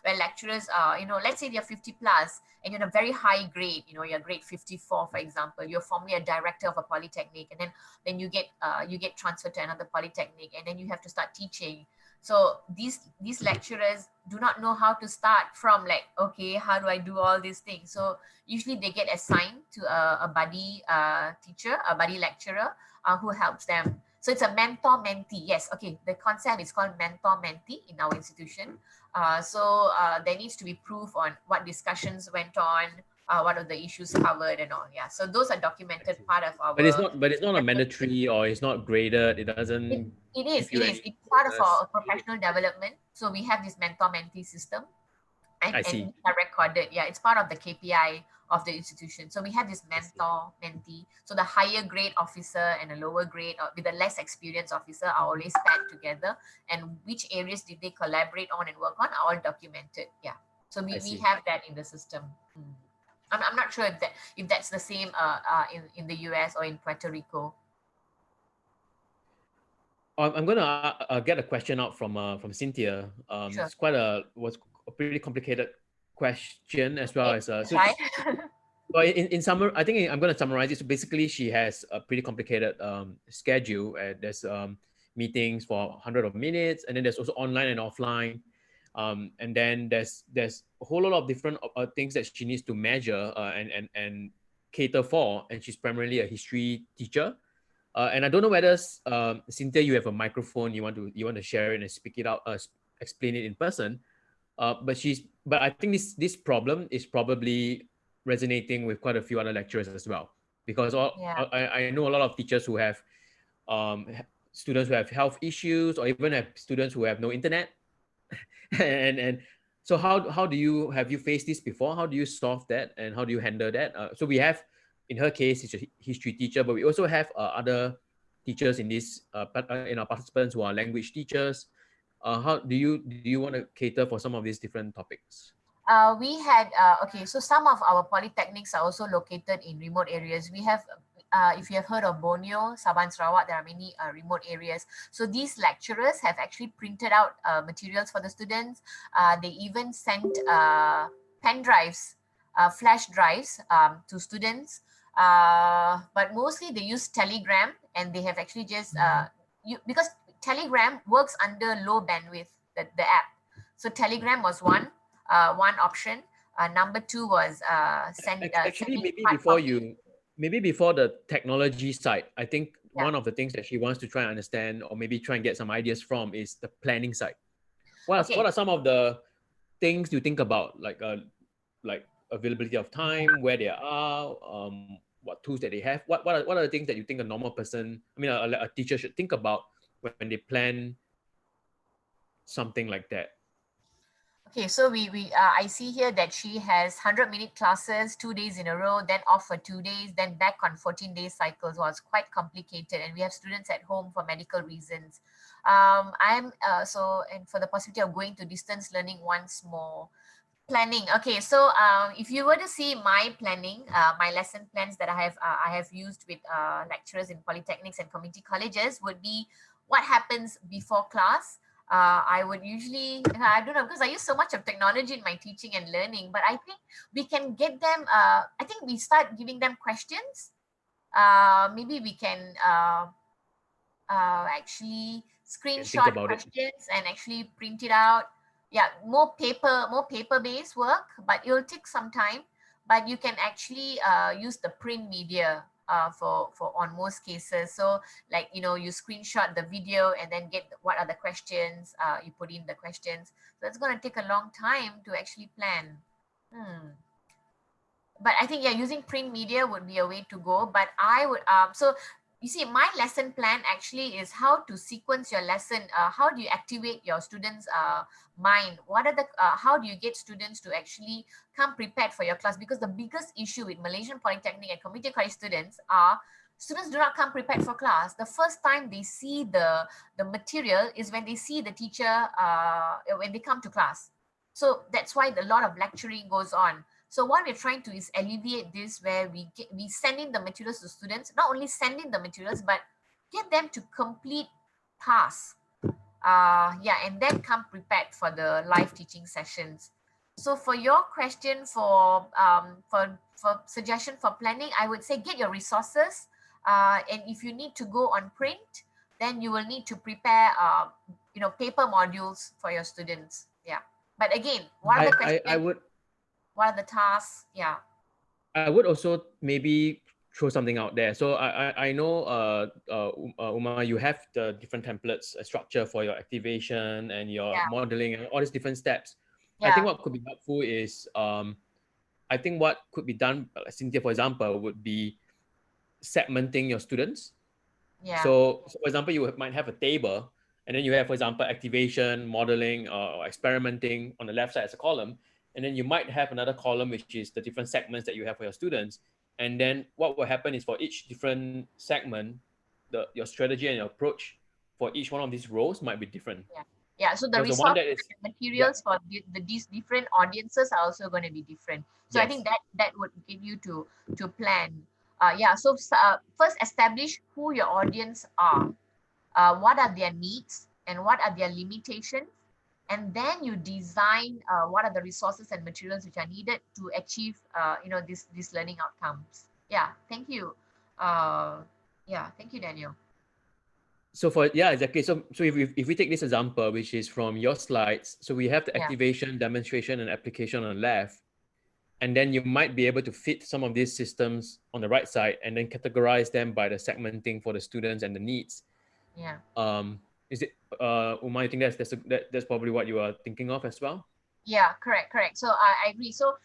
where lecturers are, you know, let's say they're 50 plus and you're in a very high grade, you know, you're grade 54, for example, you're formerly a director of a polytechnic, and then you get transferred to another polytechnic, and then you have to start teaching. So these lecturers do not know how to start from, like, okay, how do I do all these things? So usually they get assigned to a buddy teacher, a buddy lecturer who helps them. So it's a mentor-mentee. Yes, okay. The concept is called mentor-mentee in our institution. So there needs to be proof on what discussions went on, what are the issues covered and all. Yeah. So those are documented part of our. But it's not a mandatory, or it's not graded. It doesn't It give is. you It is. any It's part of bonus. our professional development. So we have this mentor-mentee system, I and see. these are recorded. Yeah, it's part of the KPI of the institution. So we have this I see. mentor-mentee. So the higher grade officer and a lower grade, or with a less experienced officer, are always paired together. And which areas did they collaborate on and work on are all documented. Yeah. So I we see. have that in the system. I'm not sure if that's the same in the US or in Puerto Rico. I'm gonna get a question out from Cynthia. Sure. Was a pretty complicated question, as well Okay. as Try. so in summary, I think I'm gonna summarize it. So basically, she has a pretty complicated schedule. There's meetings for hundred of minutes, and then there's also online and offline. And then there's a whole lot of different things that she needs to measure and cater for. And she's primarily a history teacher. And I don't know whether Cynthia, you have a microphone. You want to share it and speak it out, explain it in person. But I think this problem is probably resonating with quite a few other lecturers as well, because Yeah. I know a lot of teachers who have students who have health issues, or even have students who have no internet. and so how do you have you faced this before? How do you solve that, and how do you handle that? So we have, in her case, she's a history teacher, but we also have other teachers in our participants who are language teachers. How do you want to cater for some of these different topics? We had okay, so some of our polytechnics are also located in remote areas. We have if you have heard of Borneo, Sabah and Sarawak, there are many remote areas. So these lecturers have actually printed out materials for the students. They even sent pen drives, flash drives to students. But mostly they use Telegram, and they have actually just because Telegram works under low bandwidth, the app. So Telegram was one option. Number two was Actually, sending hard copy. maybe before the technology side, I think Yeah. one of the things that she wants to try and understand, or maybe try and get some ideas from, is the planning side. What Okay. are some of the things you think about, like availability of time, where they are, what tools that they have? What are the things that you think a normal person, I mean, a teacher should think about when they plan something like that? Okay, so we I see here that she has 100-minute classes, 2 days in a row, then off for 2 days, then back on 14-day cycles. Well, it's quite complicated, and we have students at home for medical reasons. I'm and for the possibility of going to distance learning once more. Planning. Okay, so if you were to see my planning, my lesson plans that I have used with lecturers in polytechnics and community colleges would be what happens before class. I would usually, I don't know, because I use so much of technology in my teaching and learning, but I think we can get them, I think we start giving them questions. Maybe we can actually And think screenshot about it. questions and actually print it out. Yeah, more paper based work, but it'll take some time. but you can actually use the print media for on most cases. So like, you know, you screenshot the video and then get what are the questions, you put in the questions. So it's going to take a long time to actually plan. But I think, yeah, using print media would be a way to go. But I would, so you see, my lesson plan actually is how to sequence your lesson. How do you activate your students' mind? What are the, how do you get students to actually come prepared for your class? Because the biggest issue with Malaysian Polytechnic and community college students are students do not come prepared for class. The first time they see the material is when they see the teacher, when they come to class. So that's why a lot of lecturing goes on. So what we're trying to is alleviate this, where we send in the materials to students, not only send in the materials, but get them to complete tasks. Yeah, and then come prepared for the live teaching sessions. So for your question, for suggestion for planning, I would say get your resources. And if you need to go on print, then you will need to prepare, you know, paper modules for your students. Yeah. But again, what are the questions? I would. What are the tasks? Yeah. I would also maybe throw something out there. So I know Uma, you have the different templates, a structure for your activation and your Yeah. modeling and all these different steps. I think Yeah. what could be helpful is I think what could be done, Cynthia, for example, would be segmenting your students. Yeah. So for example, you might have a table, and then you have, for example, activation, modeling, or experimenting on the left side as a column. And then you might have another column, which is the different segments that you have for your students. And then what will happen is for each different segment, your strategy and your approach for each one of these roles might be different. Yeah. Yeah. So the Because the one resources that is, and yeah, materials for these different audiences are also going to be different. So I yes. think that would give you to plan. Yeah. So first establish who your audience are. What are their needs and what are their limitations, and then you design what are the resources and materials which are needed to achieve you know, these learning outcomes. Yeah. Thank you. Yeah. Thank you, Daniel. So for, yeah, exactly. So if we take this example, which is from your slides, so we have the Yeah. activation, demonstration, and application on the left. And then you might be able to fit some of these systems on the right side and then categorize them by the segmenting for the students and the needs. Yeah. Is it, Uma, you think that's probably what you are thinking of as well? Yeah, correct. So I agree. So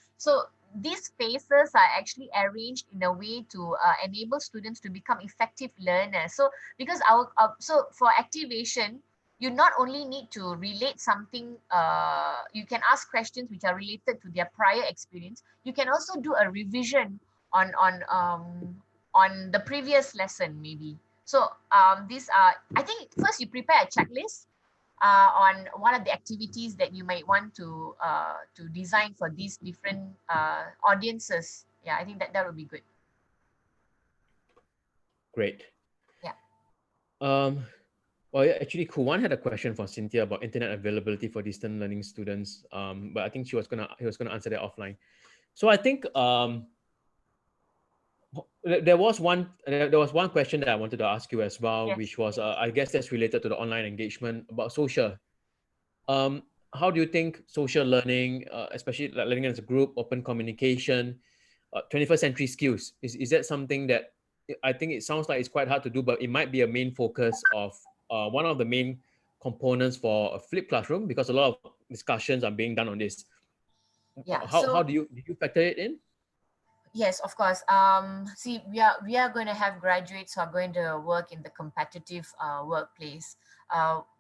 these phases are actually arranged in a way to enable students to become effective learners. So because so for activation, you not only need to relate something, you can ask questions which are related to their prior experience. You can also do a revision on the previous lesson maybe. So these are, I think first you prepare a checklist on what are the activities that you might want to design for these different audiences. Yeah, I think that would be good. Great. Yeah. Well, yeah, actually, Kuwan had a question for Cynthia about internet availability for distant learning students. But I think he was gonna answer that offline. So I think there was one question that I wanted to ask you as well, Yes. which was I guess that's related to the online engagement about social. How do you think social learning, especially like learning as a group, open communication, 21st century skills, is that something that I think it sounds like it's quite hard to do, but it might be a main focus of one of the main components for a flipped classroom, because a lot of discussions are being done on this. Yeah. How So do you factor it in? yes, of course. See, we are going to have graduates who are going to work in the competitive workplace.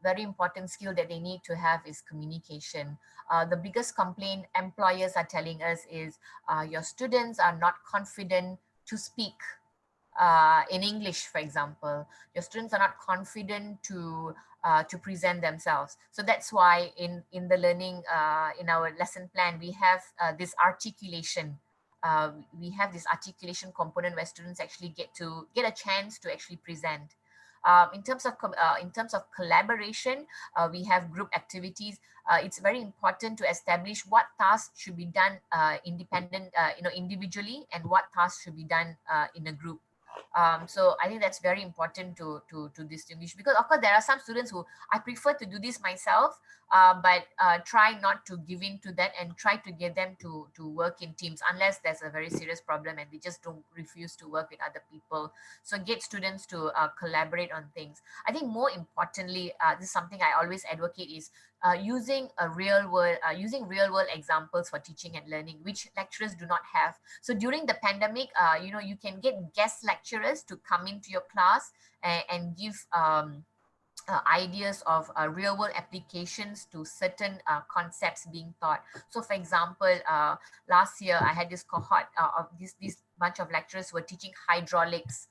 Very important skill that they need to have is communication. The biggest complaint employers are telling us is your students are not confident to speak in English, for example. Your students are not confident to present themselves. So that's why in the learning, in our lesson plan, we have this articulation. We have this articulation component where students actually get a chance to actually present. In terms of collaboration, we have group activities. It's very important to establish what tasks should be done individually, and what tasks should be done in a group. So I think that's very important to distinguish, because of course there are some students who I prefer to do this myself, but try not to give in to that, and try to get them to work in teams unless there's a very serious problem and they just don't refuse to work with other people. So get students to collaborate on things. I think more importantly, this is something I always advocate, is using real world examples for teaching and learning, which lecturers do not have. So during the pandemic, you can get guest lecturers to come into your class and give ideas of real world applications to certain concepts being taught. So for example, last year I had this cohort of this bunch of lecturers who were teaching hydraulics.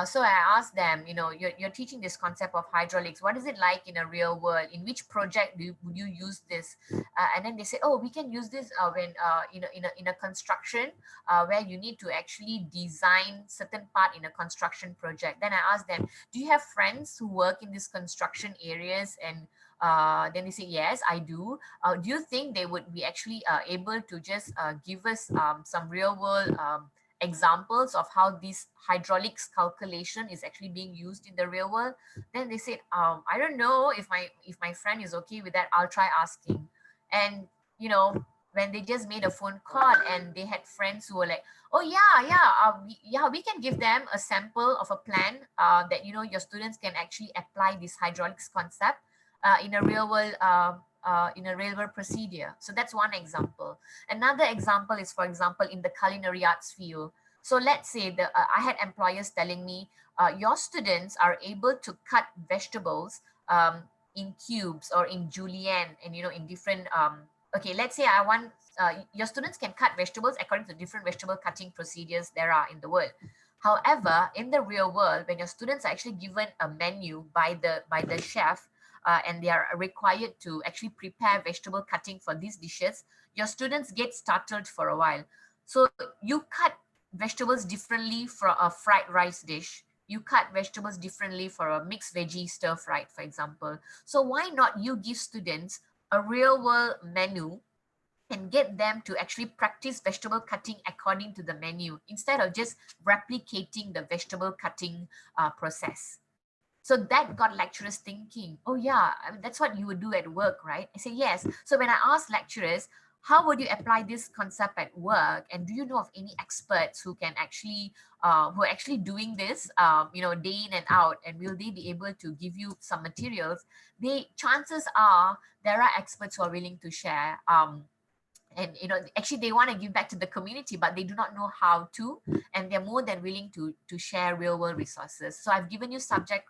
So I asked them, you're teaching this concept of hydraulics. What is it like in a real world? In which project would you use this? And then they said, oh, we can use this when in a construction where you need to actually design certain part in a construction project. Then I asked them, do you have friends who work in these construction areas? And then they say, yes, I do. Do you think they would be actually able to just give us some real world examples of how this hydraulics calculation is actually being used in the real world? Then they said, I don't know if my friend is okay with that. I'll try asking. And when they just made a phone call and they had friends who were like, oh we can give them a sample of a plan that your students can actually apply this hydraulics concept in a real world procedure. So that's one example. Another example is, for example, in the culinary arts field. So let's say I had employers telling me, your students are able to cut vegetables in cubes or in julienne, and in different okay, let's say I want your students can cut vegetables according to different vegetable cutting procedures there are in the world. However, in the real world, when your students are actually given a menu by the chef, and they are required to actually prepare vegetable cutting for these dishes, your students get startled for a while. So you cut vegetables differently for a fried rice dish. You cut vegetables differently for a mixed veggie stir fried, for example. So why not you give students a real world menu and get them to actually practice vegetable cutting according to the menu, instead of just replicating the vegetable cutting process? So that got lecturers thinking, oh yeah, I mean, that's what you would do at work, right? I say, yes. So when I asked lecturers, how would you apply this concept at work? And do you know of any experts who can actually, who are actually doing this, day in and out, and will they be able to give you some materials? Chances are there are experts who are willing to share. And actually they want to give back to the community, but they do not know how to, and they're more than willing to share real world resources. So I've given you subject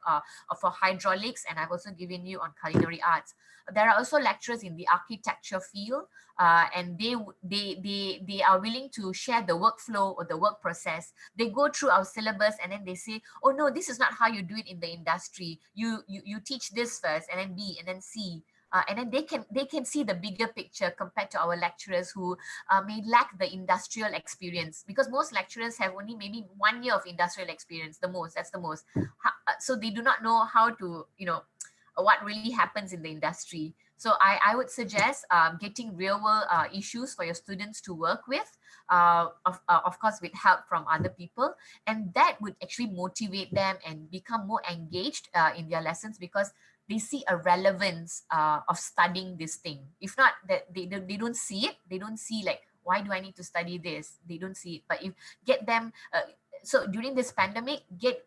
for hydraulics, and I've also given you on culinary arts. There are also lecturers in the architecture field, and they are willing to share the workflow or the work process. They go through our syllabus and then they say, oh no, this is not how you do it in the industry. You teach this first, and then B, and then C. And then they can see the bigger picture compared to our lecturers who may lack the industrial experience, because most lecturers have only maybe 1 year of industrial experience, the most. That's the most. So they do not know how to, what really happens in the industry. So I would suggest getting real world issues for your students to work with, of course, with help from other people. And that would actually motivate them and become more engaged in their lessons, because they see a relevance of studying this thing. If not, that they don't see it. They don't see like, why do I need to study this? They don't see it. But if get them, so during this pandemic, get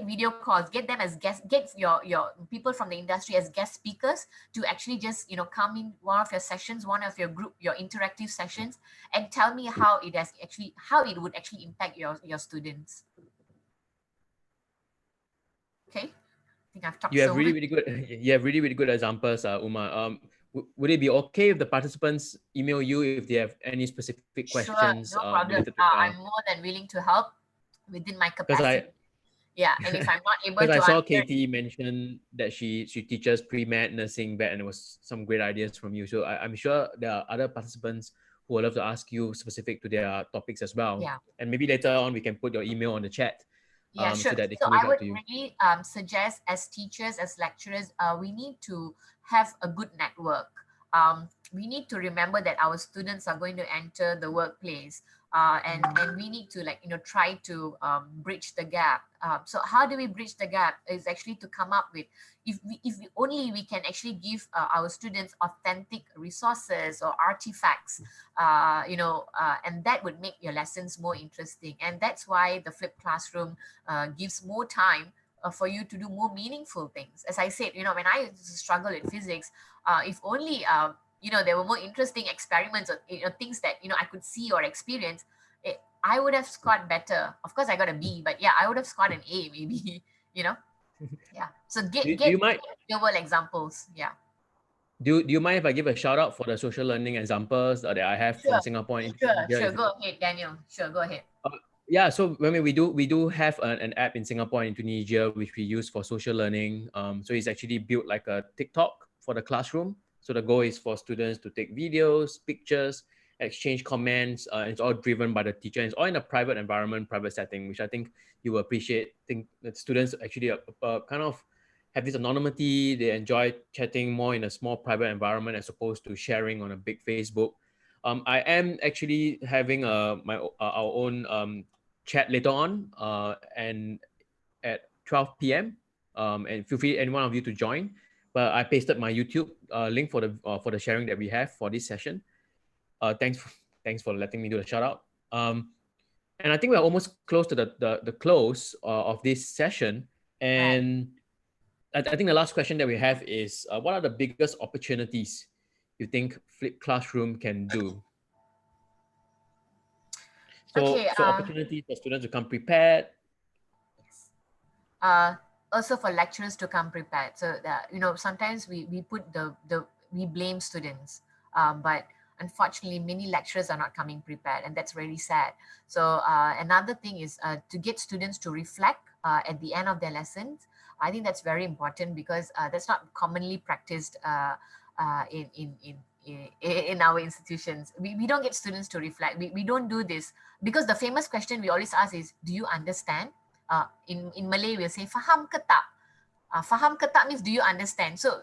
video calls, get them as guests, get your people from the industry as guest speakers to actually just come in one of your sessions, one of your group, your interactive sessions, and tell me how it would actually impact your students. Okay. I think I've talked You have so really, much. really good. You have really, really good examples, Uma. Would it be okay if the participants email you if they have any specific Sure, questions no problem. related to I'm more than willing to help within my because capacity. Yeah, and if I'm not able because I to saw answer, Katie mention that she teaches pre-med nursing back, and it was some great ideas from you. So I'm sure there are other participants who would love to ask you specific to their topics as well. yeah. And maybe later on we can put your email on the chat. Yeah, So sure. that they So can reach I out would to you. really suggest, as teachers, as lecturers, we need to have a good network. We need to remember that our students are going to enter the workplace, and we need to try to bridge the gap. So how do we bridge the gap? Is actually to come up with, if we only only we can actually give our students authentic resources or artifacts, and that would make your lessons more interesting. And that's why the flipped classroom gives more time for you to do more meaningful things. As I said, when I used to struggle in physics, if only there were more interesting experiments or things that I could see or experience, I would have scored better. Of course, I got a B, but yeah, I would have scored an A maybe. you know. Yeah. So Do get you mind? real world examples. Yeah. Do you mind if I give a shout out for the social learning examples that I have from Sure. Singapore and Sure. Indonesia? Sure. Go ahead, Daniel. Sure. Go ahead. Yeah, so I mean, we do have an app in Singapore and Indonesia which we use for social learning. So it's actually built like a TikTok for the classroom. So the goal is for students to take videos, pictures, exchange comments. It's all driven by the teacher. It's all in a private environment, private setting, which I think you will appreciate. Think that students actually kind of have this anonymity. They enjoy chatting more in a small private environment as opposed to sharing on a big Facebook. I am actually having our own chat later on, and at 12 p.m. And feel free any one of you to join. But I pasted my YouTube link for the sharing that we have for this session. Thanks for letting me do the shout out. And I think we're almost close to the close of this session. Right. And I think the last question that we have is, what are the biggest opportunities you think flipped classroom can do? So, Okay. so opportunities for students to come prepared. Yes. Also for lecturers to come prepared. So that, sometimes we put we blame students, but unfortunately many lecturers are not coming prepared, and that's really sad. So another thing is to get students to reflect at the end of their lessons. I think that's very important because that's not commonly practiced in our institutions. We don't get students to reflect. We don't do this because the famous question we always ask is, do you understand? In Malay, we'll say, faham ke tak? Faham ke tak means, do you understand? So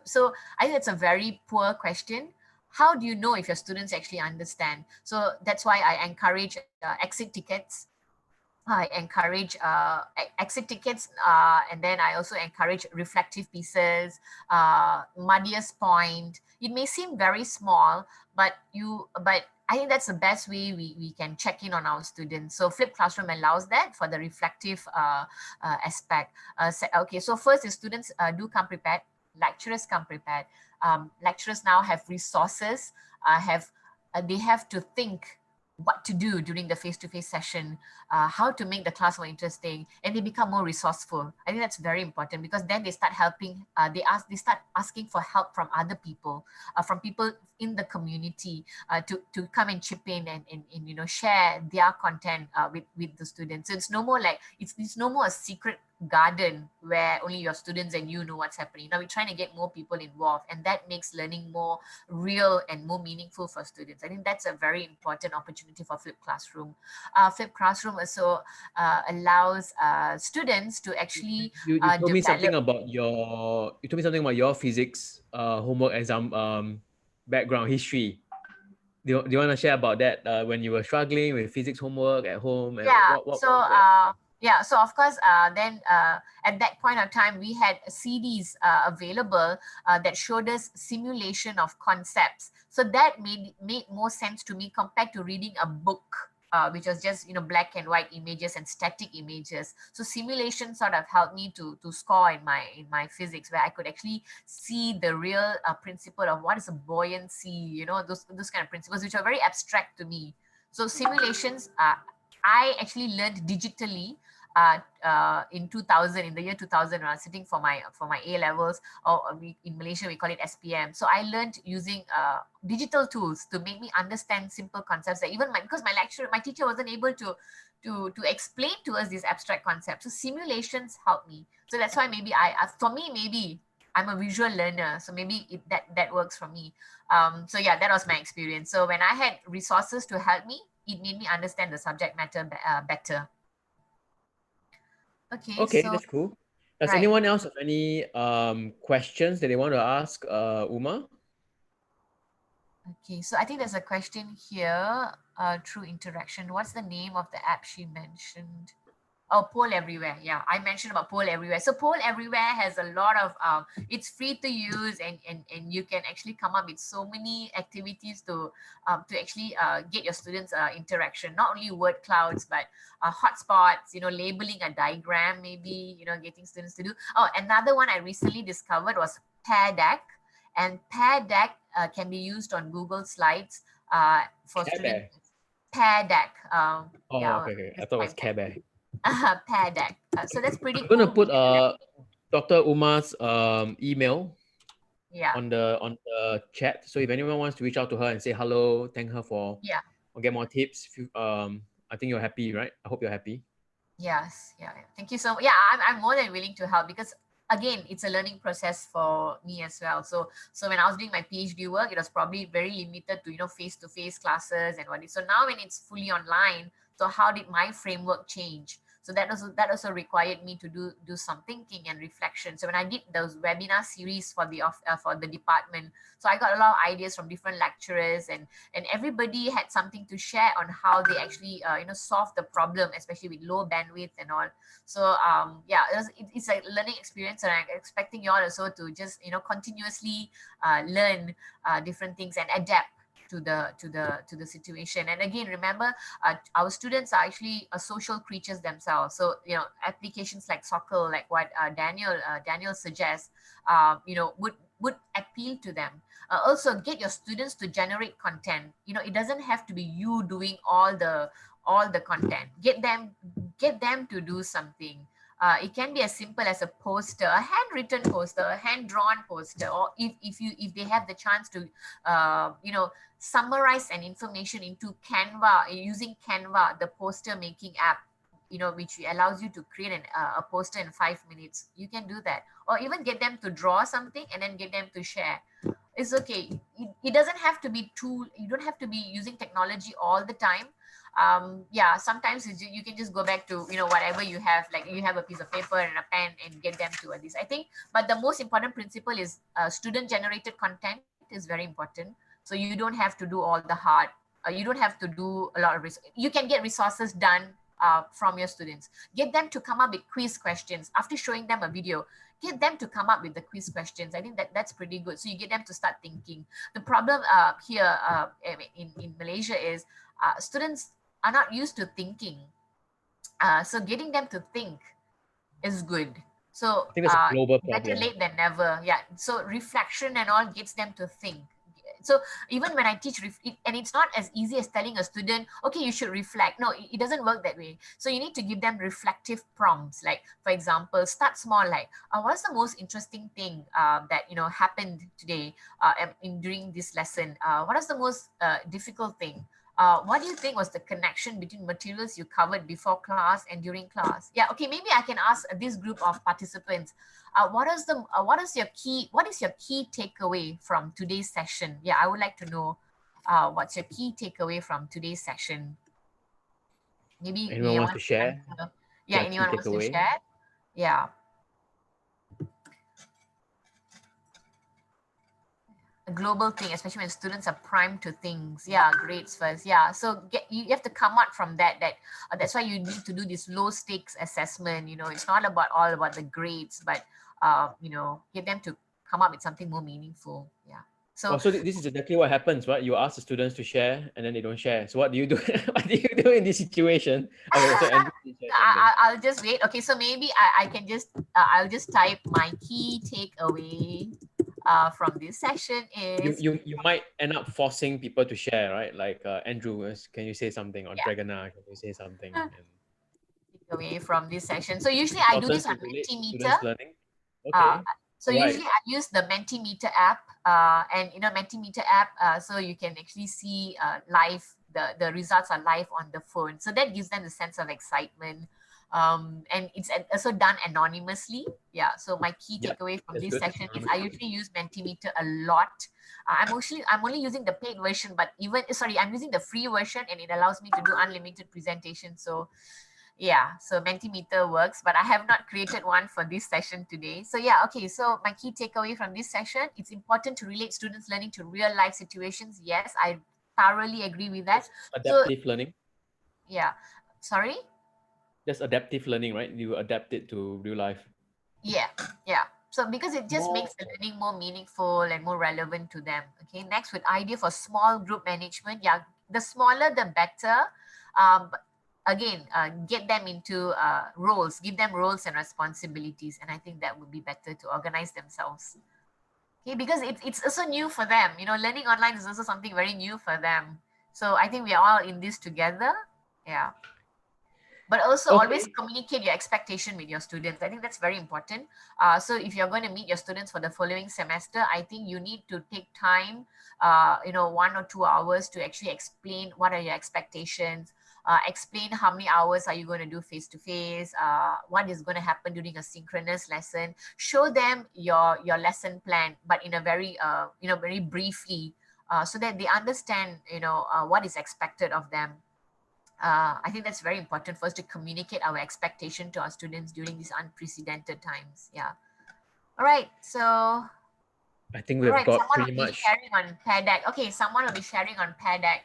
I think it's a very poor question. How do you know if your students actually understand? So that's why I encourage exit tickets. I encourage exit tickets, and then I also encourage reflective pieces, Madia's point. It may seem very small, but I think that's the best way we can check in on our students. So Flipped Classroom allows that for the reflective aspect. Okay, so first is students do come prepared, lecturers come prepared. Lecturers now have resources, they have to think what to do during the face-to-face session, how to make the class more interesting, and they become more resourceful. I think that's very important because then they start helping. They start asking for help from other people, from people in the community, to come and chip in and share their content with the students. So it's no more like it's no more a secret garden where only your students and you know what's happening. Now we're trying to get more people involved, and that makes learning more real and more meaningful for students. I think that's a very important opportunity for Flipped Classroom. Flipped Classroom also allows students to actually You told me something develop. about your physics homework exam background history. Do you want to share about that when you were struggling with physics homework at home, and Yeah. what So was it? yeah. So of course, then at that point of time, we had CDs available that showed us simulation of concepts. So that made more sense to me compared to reading a book. Which was just black and white images and static images. So simulation sort of helped me to score in my physics, where I could actually see the real principle of what is a buoyancy, those kind of principles which are very abstract to me. So simulations, I actually learned digitally in 2000, in the year 2000, when I was sitting for my A levels, or in Malaysia we call it SPM. So I learned using digital tools to make me understand simple concepts that even because my teacher wasn't able to explain to us these abstract concepts. So simulations help me. So that's why maybe for me, maybe I'm a visual learner, so maybe that works for me. So yeah, that was my experience. So when I had resources to help me, it made me understand the subject matter better. Okay, Okay, so that's cool. Does right. anyone else have any questions that they want to ask Uma? Okay, so I think there's a question here. Through interaction, what's the name of the app she mentioned? Oh, Poll Everywhere. Yeah, I mentioned about Poll Everywhere. So Poll Everywhere has a lot of, it's free to use, and you can actually come up with so many activities to actually get your students interaction, not only word clouds, but hotspots, labeling a diagram, maybe, getting students to do. Oh, another one I recently discovered was Pear Deck. And Pear Deck can be used on Google Slides for Care students. Bear. Pear Deck. Oh, Yeah, okay. I just thought it was type Care Bear. Pear Deck. So that's pretty I'm gonna cool. put Dr. Uma's email Yeah, on the chat. So if anyone wants to reach out to her and say hello, thank her for yeah, or get more tips, I think you're happy, right? I hope you're happy. yes, yeah. Thank you so much. Yeah, I'm more than willing to help, because again, it's a learning process for me as well. So when I was doing my PhD work, it was probably very limited to face-to-face classes and what. So now when it's fully online, so how did my framework change? So that also required me to do some thinking and reflection. So when I did those webinar series for the department, so I got a lot of ideas from different lecturers, and everybody had something to share on how they actually solve the problem, especially with low bandwidth and all. So yeah, it's a learning experience, and I'm expecting you all also to just continuously learn different things and adapt to the situation. And again, remember, our students are actually social creatures themselves. So applications like soccer, like what Daniel suggests, would appeal to them. Also, get your students to generate content. It doesn't have to be you doing all the content. Get them to do something. It can be as simple as a poster, a handwritten poster, a hand-drawn poster, or if they have the chance to summarize an information into Canva, using Canva, the poster making app, which allows you to create a poster in 5 minutes. You can do that, or even get them to draw something and then get them to share. It's okay. It doesn't have to be you don't have to be using technology all the time. Yeah, sometimes you can just go back to whatever you have, like you have a piece of paper and a pen, and get them to this, I think. But the most important principle is student generated content is very important. So you don't have to do all the hard, you don't have to do a lot of you can get resources done from your students. Get them to come up with quiz questions after showing them a video. Get them to come up with the quiz questions. I think that's pretty good. So you get them to start thinking. The problem here in Malaysia is students are not used to thinking. So getting them to think is good. So I think that's a global better problem. late than never. Yeah. So reflection and all gets them to think. So even when I teach, and it's not as easy as telling a student, okay, you should reflect. No, it doesn't work that way. So you need to give them reflective prompts. Like, for example, start small. Like, what's the most interesting thing that happened today during this lesson? What is the most difficult thing? What do you think was the connection between materials you covered before class and during class? Yeah, okay, maybe I can ask this group of participants, what is your key takeaway from today's session? Yeah, I would like to know what's your key takeaway from today's session. Maybe Anyone Mia wants to wants to share answer. Yeah, their key anyone wants to takeaway? share? Yeah. A global thing, especially when students are primed to things. Yeah, grades first. Yeah, so you have to come out from that's why you need to do this low stakes assessment. It's not all about the grades, but get them to come up with something more meaningful. Yeah. So So this is exactly what happens, right? You ask the students to share, and then they don't share. So what do you do? What do you do in this situation? Okay, so Andrew, please share something. I'll just wait. Okay, so maybe I can just I'll just type my key takeaway from this session is, You might end up forcing people to share, right? Like Andrew, can you say something? Or yeah, Dragana, can you say something? And takeaway from this session. So usually I do important this to on relate to Mentimeter. students learning. Uh, Okay, so all right. usually I use the Mentimeter app, and Mentimeter app, so you can actually see live, the results are live on the phone. So that gives them the sense of excitement. And it's also done anonymously. Yeah. So my key Yep, takeaway from that's this good. section is I usually use Mentimeter a lot. I'm only using the paid version, but I'm using the free version, and it allows me to do unlimited presentation. So yeah, so Mentimeter works, but I have not created one for this session today. So yeah, okay, so my key takeaway from this session, it's important to relate students' learning to real life situations. Yes, I thoroughly agree with that. That's So adaptive learning. yeah, sorry? Just adaptive learning, right? You adapt it to real life. Yeah, yeah. So because it just More, makes the learning more meaningful and more relevant to them. Okay, next with idea for small group management. Yeah, the smaller the better. But again, get them into roles, give them roles and responsibilities, and I think that would be better to organize themselves. Okay, because it's also new for them. You know, learning online is also something very new for them. So I think we are all in this together. Yeah. But also always okay. communicate your expectation with your students. I think that's very important. So if you're going to meet your students for the following semester, I think you need to take time, 1 or 2 hours to actually explain what are your expectations, explain how many hours are you going to do face-to-face, what is going to happen during a synchronous lesson. Show them your lesson plan, but in a very, very briefly, so that they understand, what is expected of them. I think that's very important for us to communicate our expectation to our students during these unprecedented times. Yeah. All right. So, all I think we've right. got Someone pretty will be much. sharing on Pear Deck. Okay. Someone will be sharing on Pear Deck.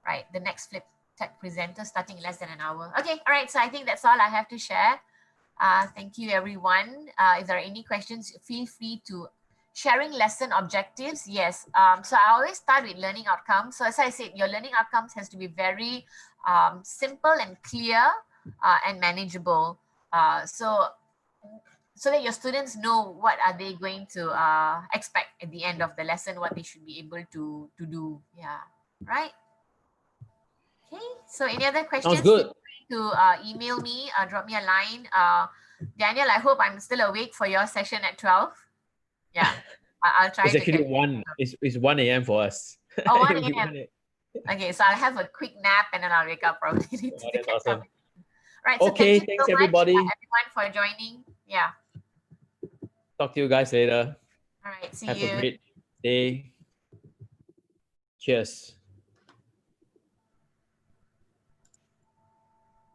Right. The next Flip Tech presenter starting in less than an hour. Okay. All right. So I think that's all I have to share. Thank you, everyone. If there are any questions, feel free to sharing lesson objectives. Yes. So I always start with learning outcomes. So as I said, your learning outcomes has to be very simple and clear and manageable. So that your students know what are they going to expect at the end of the lesson, what they should be able to do. Yeah. Right. Okay. So any other Sounds questions? good. Feel free to email me, drop me a line. Daniel, I hope I'm still awake for your session at 12. Yeah, I'll try It's to actually get. 1. It's 1 a.m. for us. Oh, 1 It'll be a.m. 1 a.m. Okay, so I'll have a quick nap and then I'll wake up probably Oh, to that's catch up. awesome. Right, so thank Okay, you so thanks much, everybody. everyone, for joining. Yeah. Talk to you guys later. All right, see Have a you. great day. Cheers.